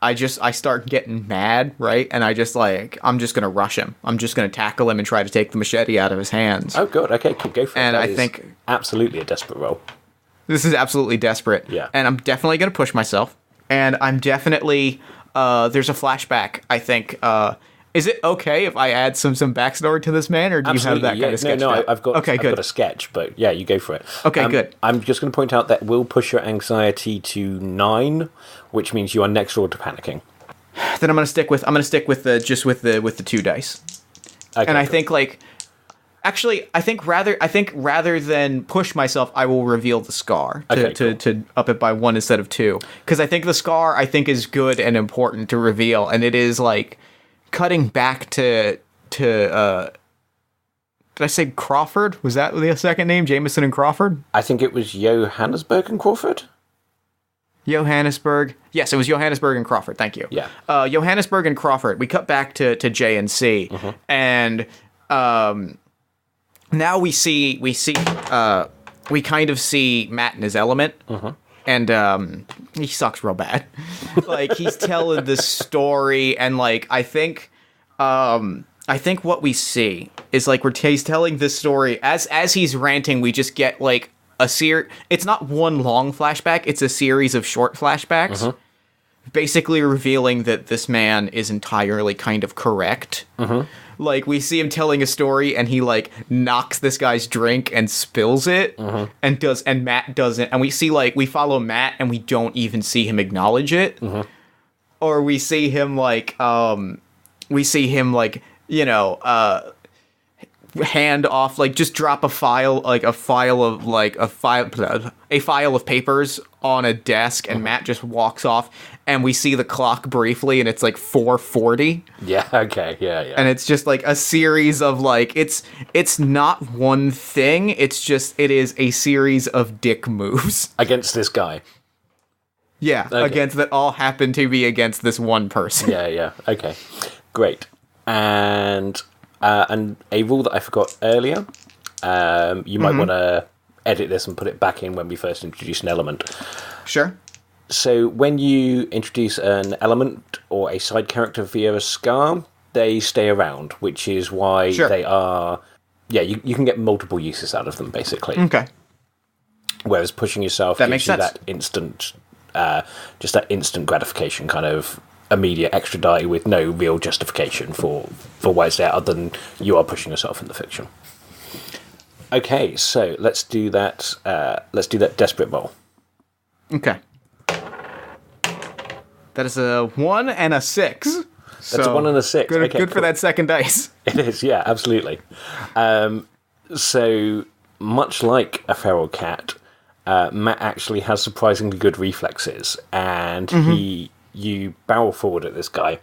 I start getting mad, right? And I'm just going to rush him. I'm just going to tackle him and try to take the machete out of his hands. Oh, good. Okay, go for it. And that I think... absolutely a desperate role. This is absolutely desperate. Yeah. And I'm definitely going to push myself. And I'm definitely... there's a flashback, I think. Is it okay if I add some backstory to this man, or do Absolutely, you have that kind of sketch? No, I've got good. A sketch, but yeah, you go for it. Okay, good. I'm just going to point out that will push your anxiety to 9, which means you are next door to panicking. Then I'm going to stick with the 2 dice. Okay, and I think like actually I think rather than push myself, I will reveal the scar to up it by 1 instead of 2, because I think the scar is good and important to reveal, and it is like cutting back to did I say Crawford? Was that the second name? Jameson and Crawford? I think it was Johannesburg and Crawford. Johannesburg. Yes, it was Johannesburg and Crawford. Thank you. Yeah. Johannesburg and Crawford. We cut back to J and C, and now we kind of see Matt in his element, and he sucks real bad. Like, he's telling this story, and like I think what we see is like he's telling this story as he's ranting. We just get like a it's not one long flashback, it's a series of short flashbacks, basically revealing that this man is entirely kind of correct, like, we see him telling a story, and he, like, knocks this guy's drink and spills it, and Matt doesn't, and we see, like, we follow Matt, and we don't even see him acknowledge it, or we see him, like, hand off, like, just drop a file of papers on a desk, and Matt just walks off, and we see the clock briefly, and it's like 4:40. Yeah, okay, yeah. And it's just like a series of, like, it's not one thing, it is a series of dick moves. Against this guy. Yeah, okay. Against that all happen to be against this one person. Yeah, okay. Great. And a rule that I forgot earlier, you might want to edit this and put it back in when we first introduce an element. Sure. So when you introduce an element or a side character via a scar, they stay around, which is why they are... Yeah, you can get multiple uses out of them, basically. Okay. Whereas pushing yourself that gives makes you sense. that instant... just that instant gratification, kind of immediate extra die with no real justification for why it's there, other than you are pushing yourself in the fiction. Okay, so let's do that. Let's do that desperate roll. Okay. That is a 1 and a 6. That's a 1 and a 6. Good, okay, good for that second dice. It is, yeah, absolutely. So much like a feral cat, Matt actually has surprisingly good reflexes, and you barrel forward at this guy,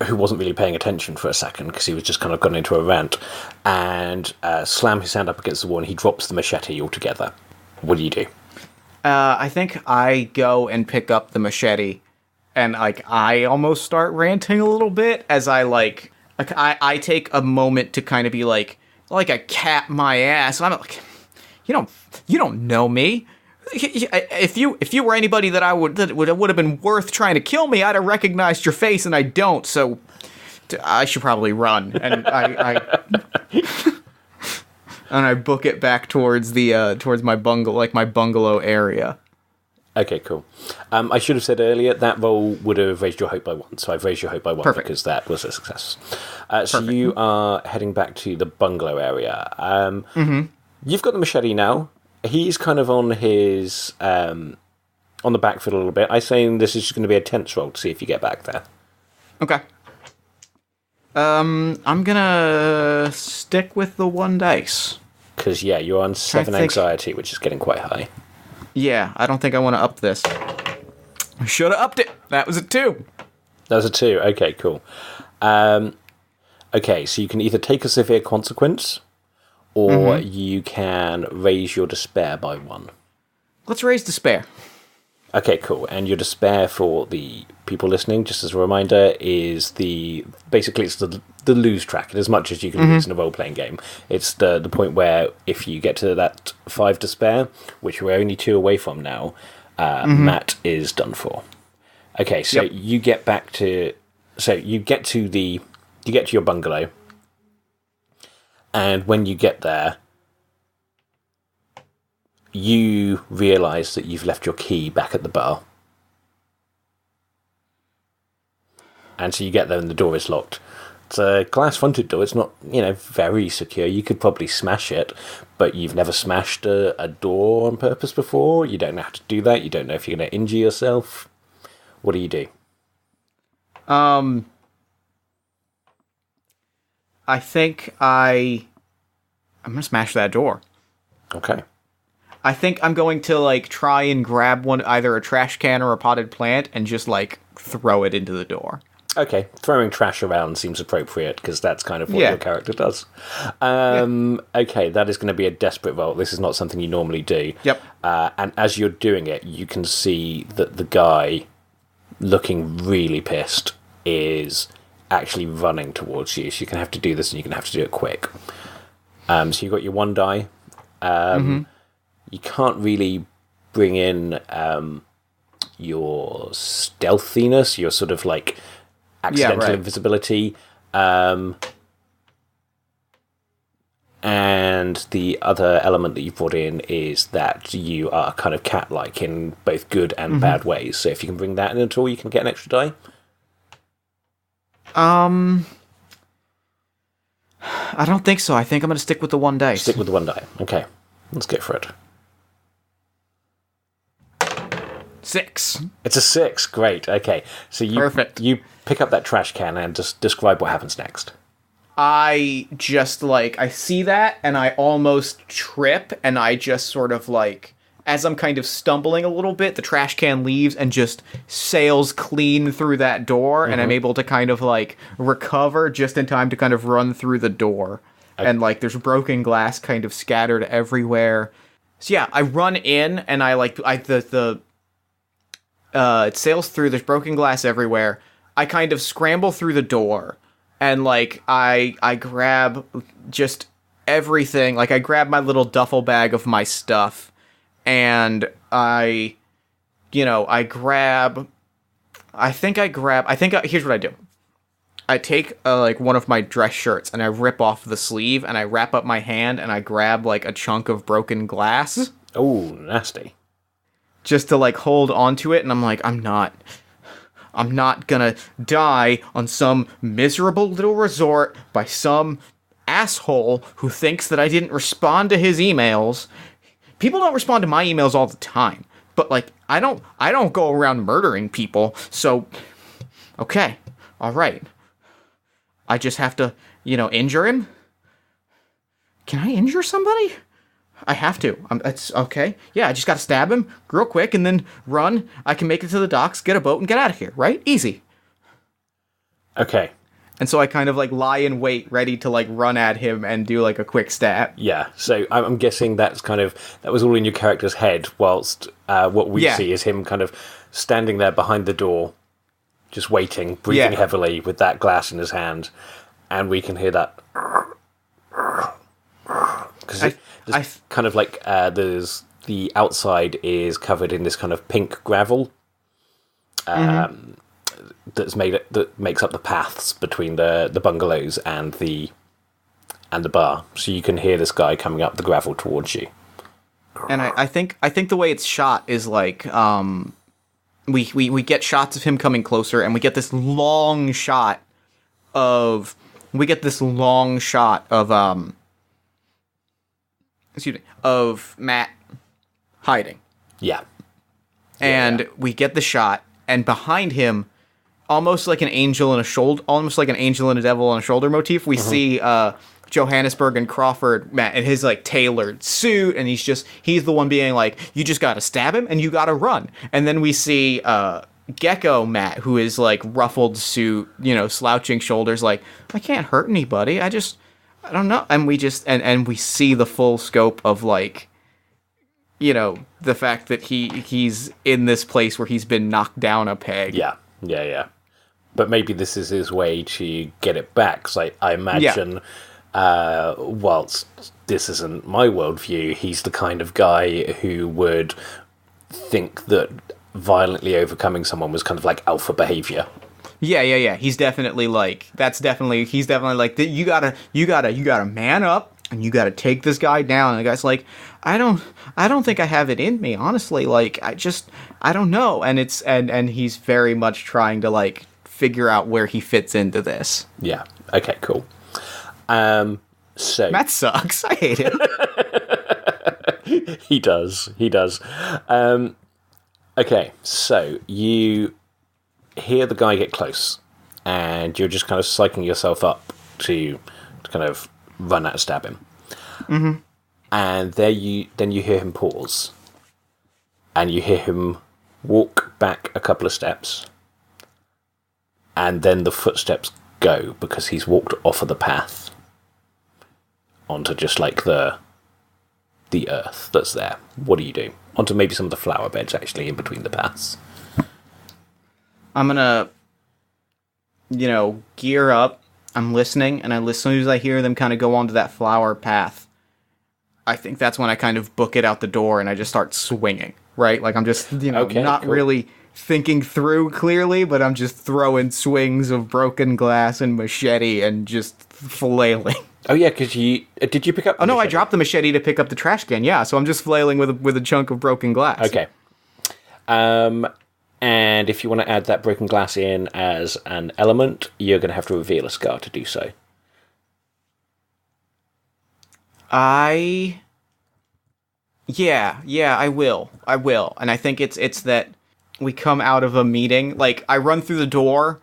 who wasn't really paying attention for a second because he was just kind of gone into a rant, and slam his hand up against the wall, and he drops the machete altogether. What do you do? I think I go and pick up the machete, and, like, I almost start ranting a little bit as I take a moment to kind of be like a cat my ass. And I'm like, you don't know me. If you were anybody that would have been worth trying to kill me, I'd have recognized your face, and I don't. So I should probably run. And I book it back towards my bungalow area. Okay, cool. I should have said earlier that roll would have raised your hope by 1, so I've raised your hope by 1. Perfect. Because that was a success. So you are heading back to the bungalow area. You've got the machete now. He's kind of on his on the back foot a little bit. I'm saying this is just going to be a tense roll to see if you get back there. Okay. I'm gonna stick with the 1 dice. Because, yeah, you're on 7 anxiety, which is getting quite high. Yeah, I don't think I want to up this. I should have upped it. That was a 2. That was a 2. Okay, cool. Okay, so you can either take a severe consequence, or you can raise your despair by 1. Let's raise despair. Okay, cool. And your despair, for the people listening, just as a reminder, is basically it's the lose track. As much as you can lose in a role-playing game, it's the point where if you get to that 5 despair, which we're only 2 away from now, Matt is done for. Okay, so you get back to... So you get to your bungalow, and when you get there, you realise that you've left your key back at the bar. And so you get there and the door is locked. It's a glass-fronted door. It's not, very secure. You could probably smash it, but you've never smashed a door on purpose before. You don't know how to do that. You don't know if you're going to injure yourself. What do you do? I think I'm going to smash that door. Okay. I think I'm going to, try and grab either a trash can or a potted plant and just, throw it into the door. Okay, throwing trash around seems appropriate, because that's kind of what your character does. Okay, that is going to be a desperate roll. This is not something you normally do. Yep. And as you're doing it, you can see that the guy, looking really pissed, is actually running towards you. So you're going to have to do this, and you're going to have to do it quick. So you've got your 1 die. You can't really bring in your stealthiness, your sort of accidental invisibility, and the other element that you've brought in is that you are kind of cat-like in both good and bad ways. So if you can bring that in at all, you can get an extra die. I don't think so. I think I'm going to stick with the 1 dice. Stick with the 1 die. Okay, let's go for it. 6. It's a 6. Great. Okay, so Perfect. You pick up that trash can and just describe what happens next. I just, I see that, and I almost trip, and I just sort of, as I'm kind of stumbling a little bit, the trash can leaves and just sails clean through that door, and I'm able to kind of, recover just in time to kind of run through the door. Okay. And, there's broken glass kind of scattered everywhere. So, yeah, I run in, and it sails through, there's broken glass everywhere. I kind of scramble through the door, and, I grab just everything. I grab my little duffel bag of my stuff, and here's what I do. I take, one of my dress shirts, and I rip off the sleeve, and I wrap up my hand, and I grab, a chunk of broken glass. Oh, nasty. Just to, hold onto it, and I'm like, I'm not gonna die on some miserable little resort by some asshole who thinks that I didn't respond to his emails. People don't respond to my emails all the time, but I don't go around murdering people. So, okay, all right. I just have to, injure him. Can I injure somebody? I have to. It's okay. Yeah, I just gotta stab him real quick and then run. I can make it to the docks, get a boat, and get out of here, right? Easy. Okay. And so I kind of lie in wait, ready to run at him and do a quick stab. Yeah, so I'm guessing that was all in your character's head, whilst what we see is him kind of standing there behind the door, just waiting, breathing heavily with that glass in his hand, and we can hear that. Because there's the outside is covered in this kind of pink gravel that makes up the paths between the bungalows and the bar. So you can hear this guy coming up the gravel towards you. And I think the way it's shot is we get shots of him coming closer, and we get this long shot of Matt hiding. Yeah. And we get the shot, and behind him, almost like an angel and a devil on a shoulder motif, we see Johannesburg and Crawford Matt in his tailored suit, and he's the one being you just gotta stab him and you gotta run. And then we see Gecko Matt, who is ruffled suit, slouching shoulders, I can't hurt anybody, I don't know. And we and we see the full scope of the fact that he's in this place where he's been knocked down a peg. Yeah. But maybe this is his way to get it back. Because I imagine, whilst this isn't my worldview, he's the kind of guy who would think that violently overcoming someone was kind of alpha behavior. Yeah. He's definitely you gotta man up, and you gotta take this guy down. And the guy's I don't think I have it in me, honestly. I don't know. And and he's very much trying to figure out where he fits into this. Yeah. Okay, cool. So Matt sucks. I hate him. He does. Okay, so you hear the guy get close, and you're just kind of psyching yourself up to kind of run out and stab him. Mm-hmm. And then you hear him pause, and you hear him walk back a couple of steps, and then the footsteps go because he's walked off of the path onto just the earth that's there. What do you do? Onto maybe some of the flower beds actually in between the paths. I'm gonna, gear up. I'm listening, and as soon as I hear them kind of go onto that flower path, I think that's when I kind of book it out the door, and I just start swinging, right? I'm just, Okay, not cool. really thinking through clearly, but I'm just throwing swings of broken glass and machete and just flailing. Oh yeah, because did you pick up? Oh no, I dropped the machete to pick up the trash can. Yeah, so I'm just flailing with a chunk of broken glass. Okay. And if you want to add that broken glass in as an element, you're going to have to reveal a scar to do so. I will. And I think it's that we come out of a meeting, like, I run through the door,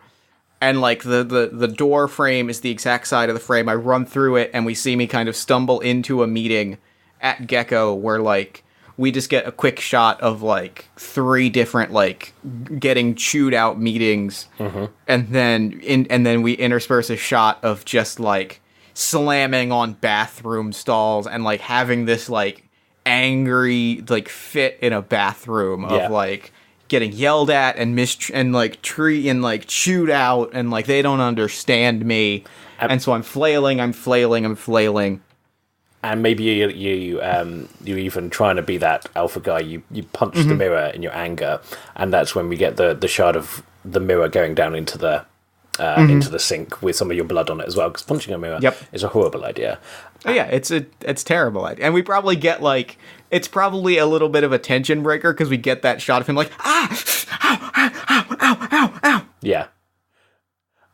and, like, the door frame is the exact side of the frame. I run through it, and we see me kind of stumble into a meeting at Gecko where, like, we just get a quick shot of, like, 3 different, like, getting chewed out meetings, and then we intersperse a shot of just, like, slamming on bathroom stalls and, like, having this, like, angry, like, fit in a bathroom of, like, getting yelled at and chewed out, and, like, they don't understand me, and so I'm flailing. And maybe you're even trying to be that alpha guy. You punch the mirror in your anger, and that's when we get the shot of the mirror going down into the sink with some of your blood on it as well. Because punching a mirror is a horrible idea. Oh yeah, it's a terrible idea, and we probably get, like, it's probably a little bit of a tension breaker because we get that shot of him like, ow, ow, ow, ow, ow. Yeah.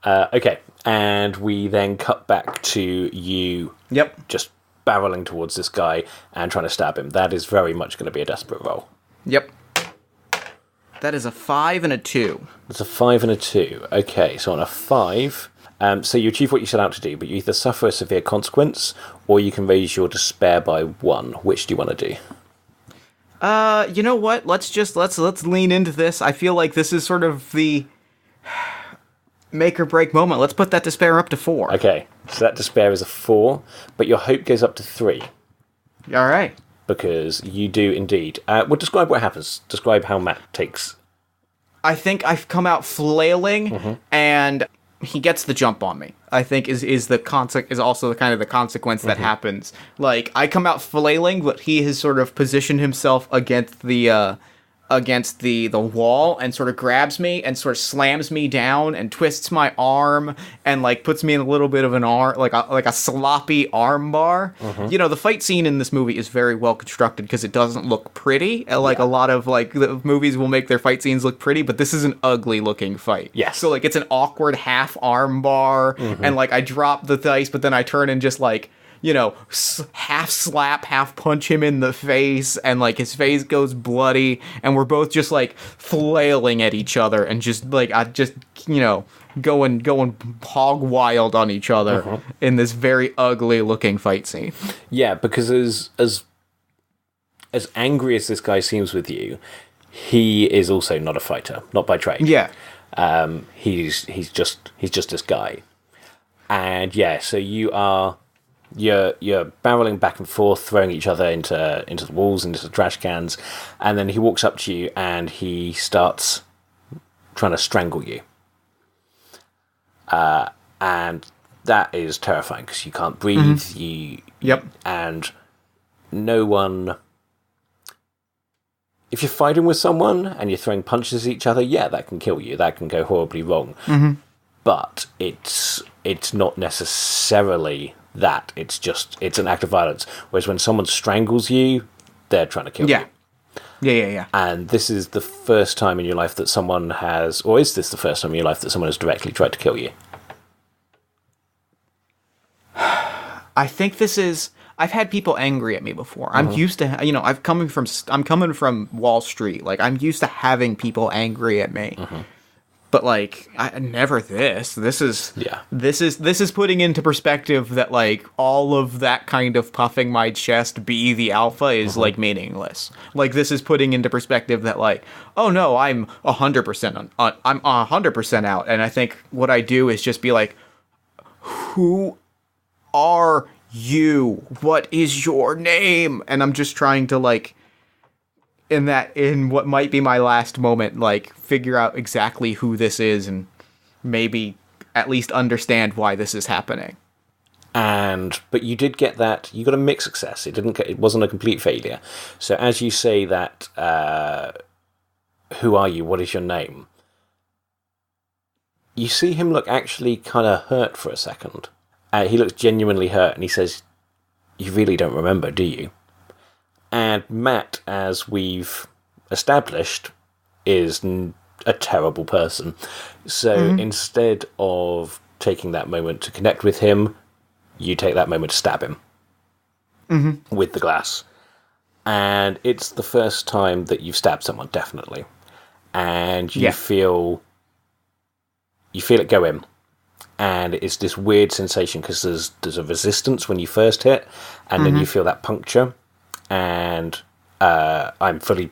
Okay, and we then cut back to you. Yep. Just barreling towards this guy and trying to stab him. That is very much going to be a desperate roll. Yep. That is a 5 and a 2. It's a 5 and a 2. Okay, so on a 5, so you achieve what you set out to do, but you either suffer a severe consequence or you can raise your despair by 1. Which do you want to do? You know what? Let's lean into this. I feel like this is sort of the make or break moment. Let's put that despair up to 4. Okay, so that despair is a 4, but your hope goes up to 3. All right. Because you do indeed. Well, describe what happens. Describe how Matt takes. I think I've come out flailing, and he gets the jump on me. I think is also the kind of the consequence that happens. Like, I come out flailing, but he has sort of positioned himself against the wall and sort of grabs me and sort of slams me down and twists my arm and, like, puts me in a little bit of an arm, like a sloppy arm bar. You know, the fight scene in this movie is very well constructed because it doesn't look pretty. Like, a lot of, like, the movies will make their fight scenes look pretty, but this is an ugly looking fight. Yes. So, like, it's an awkward half arm bar, and, like, I drop the dice, but then I turn and just, like, you know, half slap, half punch him in the face, and, like, his face goes bloody, and we're both just, like, flailing at each other, and just, like, you know, going hog wild on each other in this very ugly looking fight scene. Yeah, because as angry as this guy seems with you, he is also not a fighter, not by trade. Yeah. He's just this guy. And yeah, so you're barreling back and forth, throwing each other into the walls, into the trash cans, and then he walks up to you and he starts trying to strangle you. And that is terrifying because you can't breathe. And no one. If you're fighting with someone and you're throwing punches at each other, yeah, that can kill you. That can go horribly wrong. But it's not necessarily that. It's an act of violence. Whereas when someone strangles you, they're trying to kill you. Yeah. And this is the first time in your life that someone has, or is this the first time in your life that someone has directly tried to kill you? I think this is. I've had people angry at me before. I'm used to, you know, I'm coming from Wall Street. Like, I'm used to having people angry at me. But, like, never this. This is putting into perspective that, like, all of that kind of puffing my chest, be the alpha, is like meaningless. Like, this is putting into perspective that, like, oh no, I'm 100% I'm 100% out. And I think what I do is just be like, who are you? What is your name? And I'm just trying to, like, in what might be my last moment, like, figure out exactly who this is and maybe at least understand why this is happening. But you did get that. You got a mixed success. It wasn't a complete failure. So as you say that, who are you? What is your name? You see him look actually kind of hurt for a second. He looks genuinely hurt, and he says, "You really don't remember, do you?" And Matt, as we've established, is a terrible person. So instead of taking that moment to connect with him, you take that moment to stab him. with the glass. And it's the first time that you've stabbed someone, definitely. And you feel it go in. And it's this weird sensation because there's a resistance when you first hit, and then you feel that puncture. And I'm fully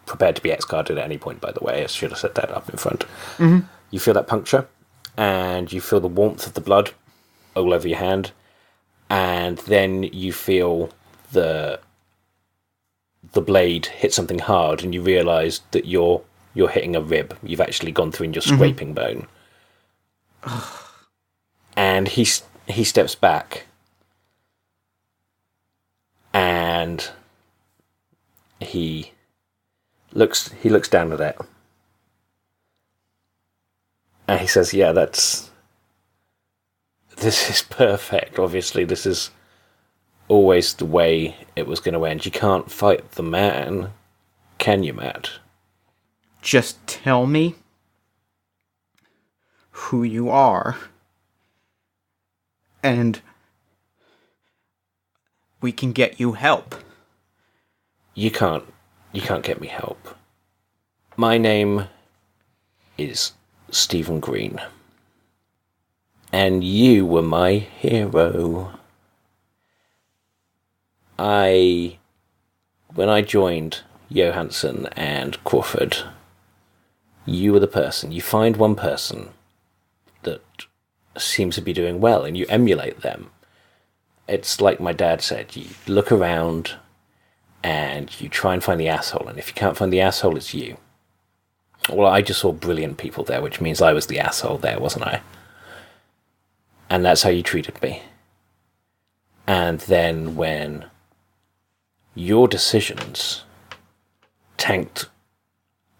prepared to be X-carded at any point, by the way. I should have set that up in front. You feel that puncture, and you feel the warmth of the blood all over your hand. And then you feel the blade hit something hard, and you realise that you're hitting a rib. You've actually gone through and you're scraping bone. And he steps back, and he looks down at it, and he says, "Yeah, this is perfect. Obviously, this is always the way it was going to end. You can't fight the man, can you, Matt? Just tell me who you are, and we can get you help." You can't get me help. My name is Stephen Green, and you were my hero. When I joined Johansson and Crawford, you were the person. You find one person that seems to be doing well, and you emulate them. It's like my dad said, you look around and you try and find the asshole, and if you can't find the asshole, it's you. Well, I just saw brilliant people there, which means I was the asshole there, wasn't I? And that's how you treated me. And then when your decisions tanked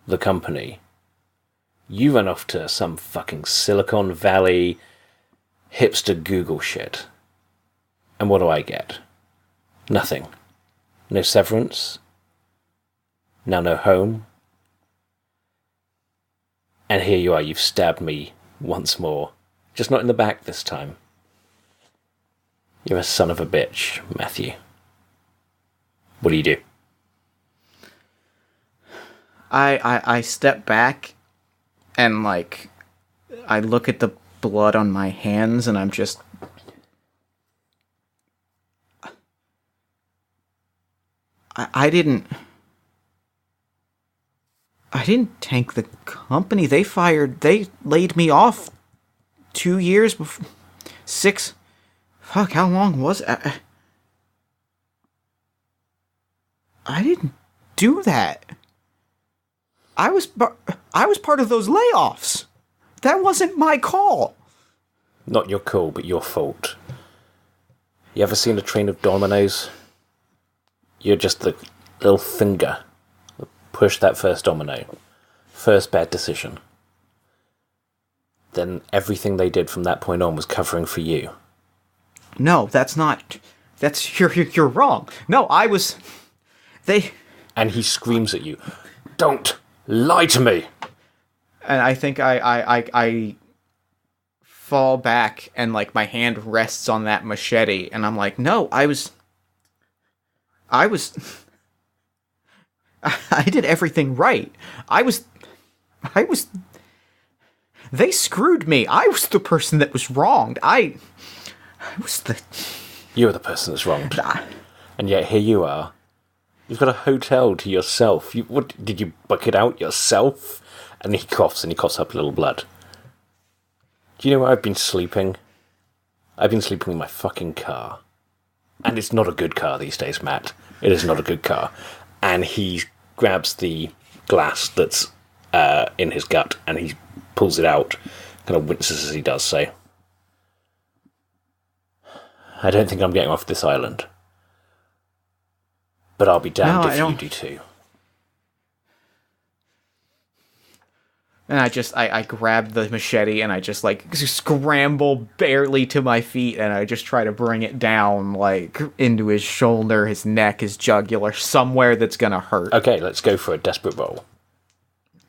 the company, you ran off to some fucking Silicon Valley hipster Google shit. And what do I get? Nothing. No severance. Now no home. And here you are, you've stabbed me once more. Just not in the back this time. You're a son of a bitch, Matthew. What do you do? I step back and, like, I look at the blood on my hands and I'm just... I didn't tank the company. They laid me off 2 years before... 6... Fuck, how long was it? I didn't do that. I was part of those layoffs. That wasn't my call. Not your call, but your fault. You ever seen a train of dominoes? You're just the little finger that pushed that first domino. First bad decision. Then everything they did from that point on was covering for you. No, that's not... You're wrong. No, I was... And he screams at you, "Don't lie to me!" And I think I fall back and, like, my hand rests on that machete and I'm like, no, I did everything right. They screwed me. I was the person that was wronged. I was the... You were the person that's wronged. And yet here you are. You've got a hotel to yourself. What did you book it out yourself? And he coughs up a little blood. Do you know where I've been sleeping? I've been sleeping in my fucking car. And it's not a good car these days, Matt. It is not a good car. And he grabs the glass that's in his gut and he pulls it out, kind of winces as he does so. I don't think I'm getting off this island. But I'll be damned if you do too. And I grab the machete and I just, like, scramble barely to my feet and I just try to bring it down, like, into his shoulder, his neck, his jugular, somewhere that's gonna hurt. Okay, let's go for a desperate roll.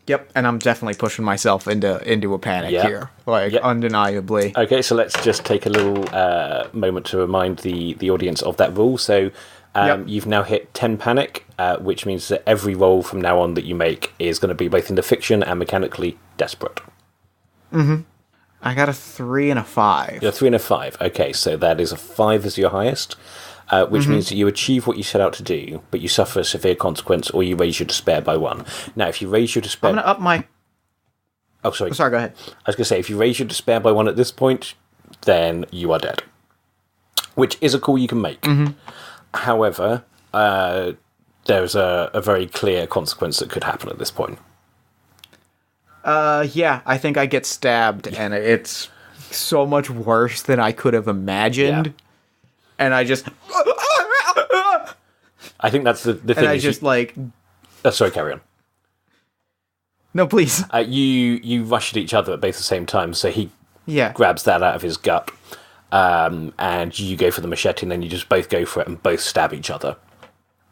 Yep, and I'm definitely pushing myself into a panic here, like, undeniably. Okay, so let's just take a little moment to remind the audience of that rule. So You've now hit 10 panic, which means that every roll from now on that you make is going to be both in the fiction and mechanically desperate. I got a 3 and a 5. You're a 3 and a 5. Okay, so that is a 5 as your highest, which means that you achieve what you set out to do, but you suffer a severe consequence, or you raise your despair by 1. Now, if you raise your despair... I'm going to up my... Oh, sorry. Sorry, go ahead. I was going to say, if you raise your despair by 1 at this point, then you are dead. Which is a call you can make. However, there's a very clear consequence that could happen at this point. Yeah, I think I get stabbed, and it's so much worse than I could have imagined. Yeah. And I just... I think that's the thing. And I just, like... sorry, carry on. No, please. You rush at each other at both the same time, so he grabs that out of his gut, and you go for the machete, and then you just both go for it and both stab each other.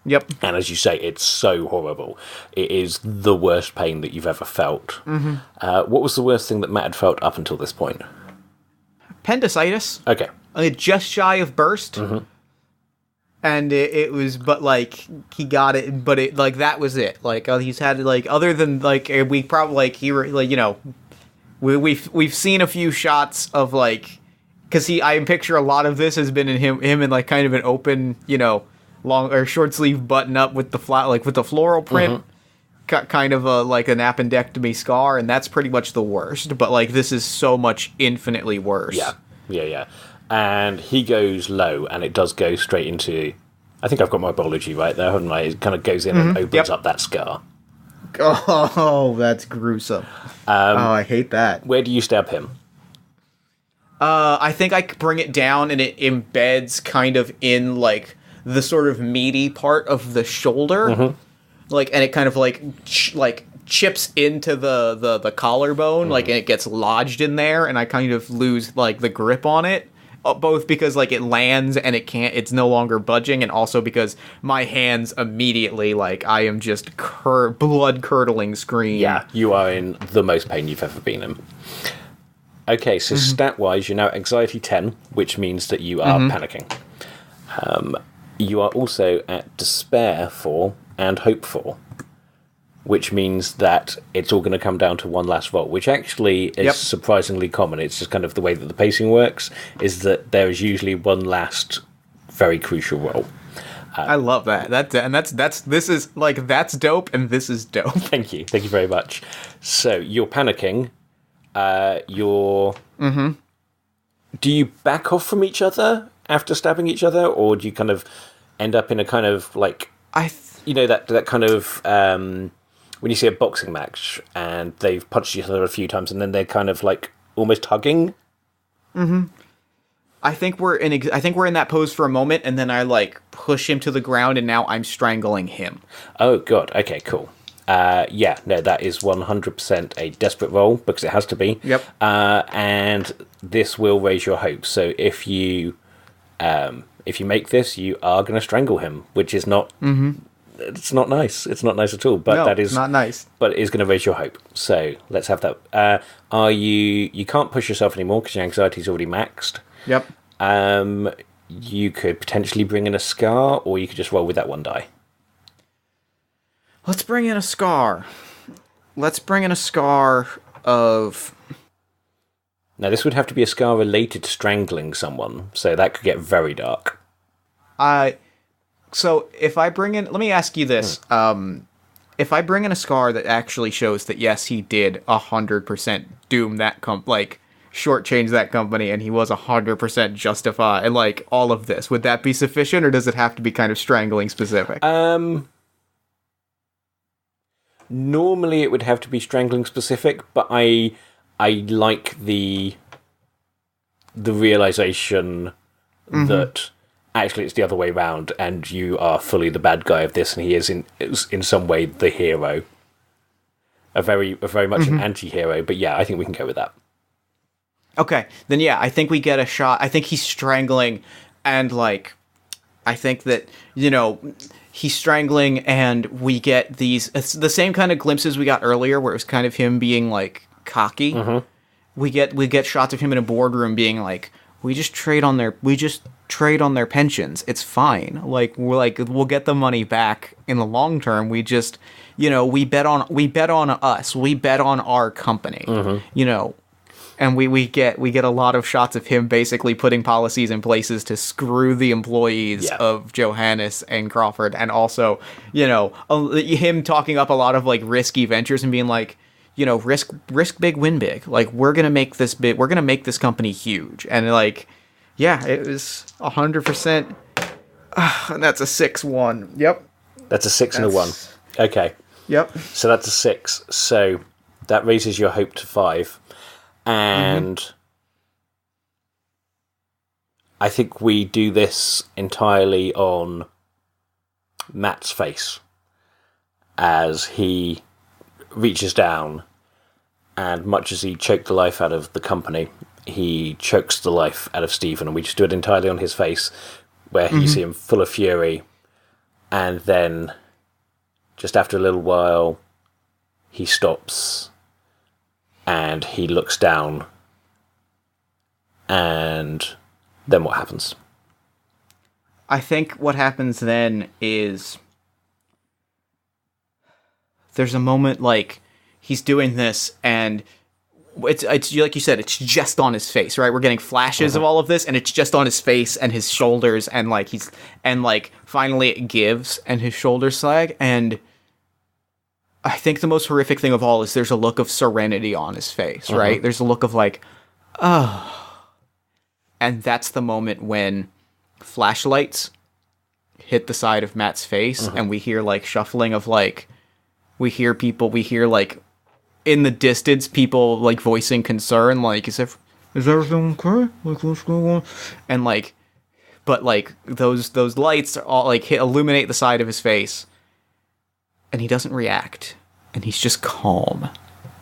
Yep. And as you say, it's so horrible. It is the worst pain that you've ever felt. What was the worst thing that Matt had felt up until this point? Appendicitis. Okay. Just shy of burst. And it was, but, like, he got it, but it, like, that was it. Like, he's had, like, other than, like, we probably, like, you know, we've seen a few shots of, like, because I picture a lot of this has been in him in, like, kind of an open, you know, long or short sleeve button up with the with the floral print, kind of like an appendectomy scar, and that's pretty much the worst. But, like, this is so much infinitely worse. Yeah. And he goes low, and it does go straight into... I think I've got my biology right there, haven't I? It kind of goes in and opens up that scar. Oh, that's gruesome. I hate that. Where do you stab him? I think I bring it down, and it embeds kind of in, like, the sort of meaty part of the shoulder. Like, and it kind of, like, chips into the collarbone, like, and it gets lodged in there, and I kind of lose, like, the grip on it. Both because, like, it lands and it's no longer budging, and also because my hands immediately, like, I am just blood-curdling scream. Yeah, you are in the most pain you've ever been in. Okay, so stat-wise, you're now anxiety 10, which means that you are panicking. You are also at despair 4 and hope 4, which means that it's all going to come down to one last roll, which actually is surprisingly common. It's just kind of the way that the pacing works, is that there is usually one last very crucial roll. I love that. This is, like, that's dope, and this is dope. Thank you very much. So, you're panicking. Do you back off from each other after stabbing each other, or do you kind of end up in a kind of, like... you know, that kind of... when you see a boxing match and they've punched each other a few times and then they're kind of like almost hugging. I think we're in that pose for a moment, and then I, like, push him to the ground, and now I'm strangling him. Oh god. Okay. Cool. Yeah. No, that is 100% a desperate roll because it has to be. Yep. And this will raise your hopes. So if you make this, you are going to strangle him, which is not. It's not nice. It's not nice at all. But that is not nice. But it is going to raise your hope. So let's have that. You can't push yourself anymore because your anxiety is already maxed. Yep. You could potentially bring in a scar, or you could just roll with that one die. Let's bring in a scar. Of... Now, this would have to be a scar related to strangling someone, so that could get very dark. So, if I bring in... Let me ask you this. If I bring in a scar that actually shows that, yes, he did 100% doom that shortchange that company, and he was 100% justified, and, like, all of this, would that be sufficient, or does it have to be kind of strangling specific? Normally it would have to be strangling specific, but I like the realization that actually it's the other way around, and you are fully the bad guy of this, and he is in some way the hero. A very much an anti-hero, but yeah, I think we can go with that. Okay, then yeah, I think we get a shot. I think he's strangling, and, like, I think that, you know, he's strangling, and we get it's the same kind of glimpses we got earlier, where it was kind of him being, like, cocky. We get shots of him in a boardroom being, like, we just trade on their pensions. It's fine. Like, we'll get the money back in the long term. We just, we bet on us. We bet on our company. And we get a lot of shots of him basically putting policies in places to screw the employees of Johannes and Crawford, and also, him talking up a lot of like risky ventures and being like, risk big, win big. Like, we're gonna make this big. We're gonna make this company huge. And like, yeah, it was 100%. And that's a 6-1. Yep. That's a 6 and a 1. Okay. Yep. So that's a 6. So that raises your hope to 5. And I think we do this entirely on Matt's face as he reaches down, and much as he choked the life out of the company, he chokes the life out of Stephen, and we just do it entirely on his face, where you see him full of fury, and then just after a little while he stops and he looks down, and then what happens? I think what happens then is there's a moment like he's doing this, and it's like you said, it's just on his face, right? We're getting flashes of all of this, and it's just on his face and his shoulders, and like finally it gives, and his shoulders sag, and I think the most horrific thing of all is there's a look of serenity on his face, right? There's a look of like, oh. And that's the moment when flashlights hit the side of Matt's face, and we hear like shuffling of like, we hear like in the distance people like voicing concern, like, is everything okay? Like, what's going on? And like, but like those lights all like illuminate the side of his face. And he doesn't react. And he's just calm.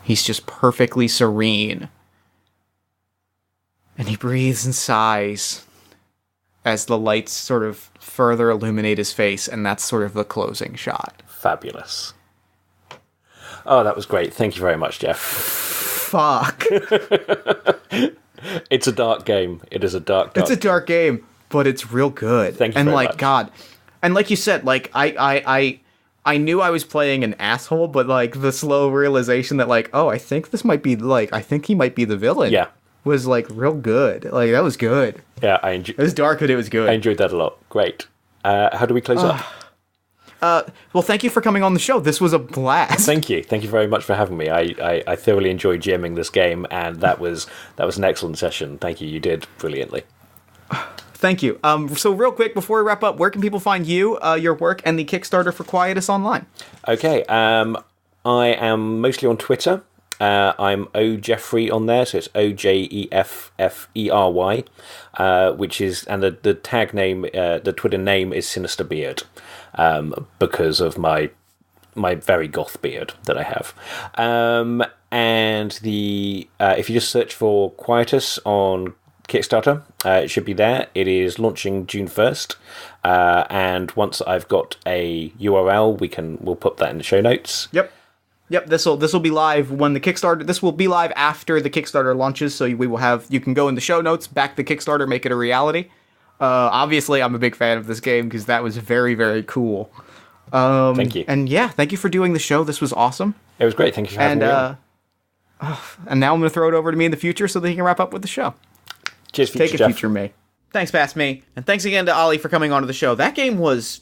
He's just perfectly serene. And he breathes and sighs as the lights sort of further illuminate his face. And that's sort of the closing shot. Fabulous. Oh, that was great. Thank you very much, Jeff. Fuck. It's a dark game. It is a dark It's a dark game, but it's real good. Thank you and very like, much. God. And like you said, like, I knew I was playing an asshole, but like the slow realization that like, oh, I think he might be the villain. Yeah. Was like real good. Like, that was good. Yeah, It was dark, but it was good. I enjoyed that a lot. Great. How do we close up? Well, thank you for coming on the show. This was a blast. Thank you. Thank you very much for having me. I thoroughly enjoyed GMing this game, and that was an excellent session. Thank you. You did brilliantly. Thank you. So real quick, before we wrap up, where can people find you, your work, and the Kickstarter for Quietus online? Okay. I am mostly on Twitter. I'm O Jeffery on there, so it's OJEFFERY, which is, and the tag name, the Twitter name is Sinister Beard, because of my very goth beard that I have. And if you just search for Quietus on Kickstarter, it should be there. It is launching June 1st, and once I've got a URL, we'll put that in the show notes. Yep, this will be live when the Kickstarter. This will be live after the Kickstarter launches, so you can go in the show notes, back the Kickstarter, make it a reality. Obviously, I'm a big fan of this game because that was very, very cool. Thank you. And yeah, thank you for doing the show. This was awesome. It was great. Thank you for having me on. And now I'm going to throw it over to me in the future so that he can wrap up with the show. Cheers, future Take it, Jeff. future me. Thanks, past me. And thanks again to Oli for coming onto the show. That game was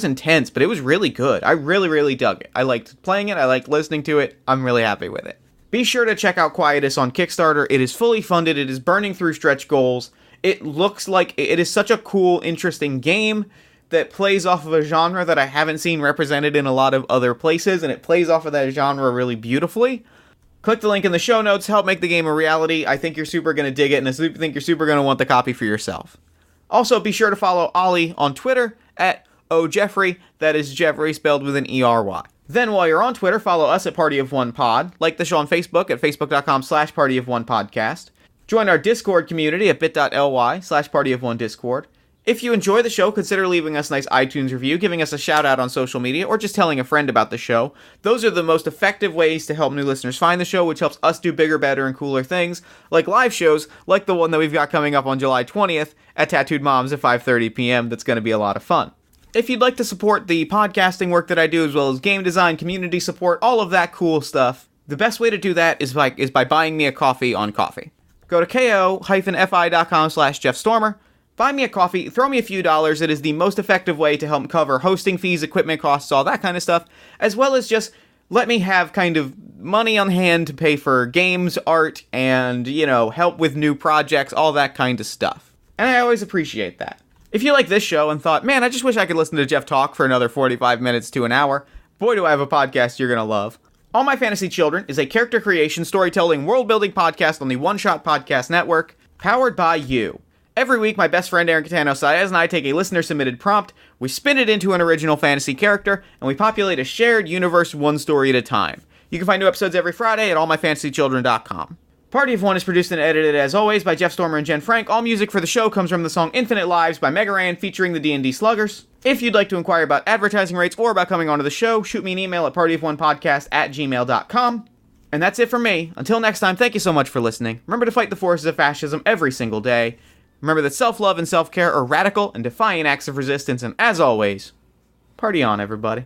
intense, but it was really good. I really, really dug it. I liked playing it. I liked listening to it. I'm really happy with it. Be sure to check out Quietus on Kickstarter. It is fully funded. It is burning through stretch goals. It looks like it is such a cool, interesting game that plays off of a genre that I haven't seen represented in a lot of other places, and it plays off of that genre really beautifully. Click the link in the show notes, help make the game a reality. I think you're super going to dig it, and I think you're super going to want the copy for yourself. Also, be sure to follow Oli on Twitter at OJeffrey. That is Jeffrey spelled with an ERY. Then while you're on Twitter, follow us at Party of One Pod. Like the show on Facebook at facebook.com/Party of One Podcast. Join our Discord community at bit.ly/Party of One Discord. If you enjoy the show, consider leaving us a nice iTunes review, giving us a shout out on social media, or just telling a friend about the show. Those are the most effective ways to help new listeners find the show, which helps us do bigger, better, and cooler things, like live shows, like the one that we've got coming up on July 20th at Tattooed Moms at 5:30 p.m. That's going to be a lot of fun. If you'd like to support the podcasting work that I do, as well as game design, community support, all of that cool stuff, the best way to do that is by buying me a coffee on Ko-fi. Go to ko-fi.com/JeffStormer. Buy me a coffee, throw me a few dollars. It is the most effective way to help cover hosting fees, equipment costs, all that kind of stuff, as well as just let me have kind of money on hand to pay for games, art, and, help with new projects, all that kind of stuff. And I always appreciate that. If you like this show and thought, man, I just wish I could listen to Jeff talk for another 45 minutes to an hour, boy, do I have a podcast you're going to love. All My Fantasy Children is a character creation, storytelling, world-building podcast on the One Shot Podcast Network, powered by you. Every week, my best friend Aaron Catano-Saez and I take a listener-submitted prompt, we spin it into an original fantasy character, and we populate a shared universe one story at a time. You can find new episodes every Friday at allmyfantasychildren.com. Party of One is produced and edited, as always, by Jeff Stormer and Jen Frank. All music for the show comes from the song Infinite Lives by Mega Ran, featuring the D&D Sluggers. If you'd like to inquire about advertising rates or about coming onto the show, shoot me an email at partyofonepodcast@gmail.com. And that's it for me. Until next time, thank you so much for listening. Remember to fight the forces of fascism every single day. Remember that self-love and self-care are radical and defiant acts of resistance, and as always, party on, everybody.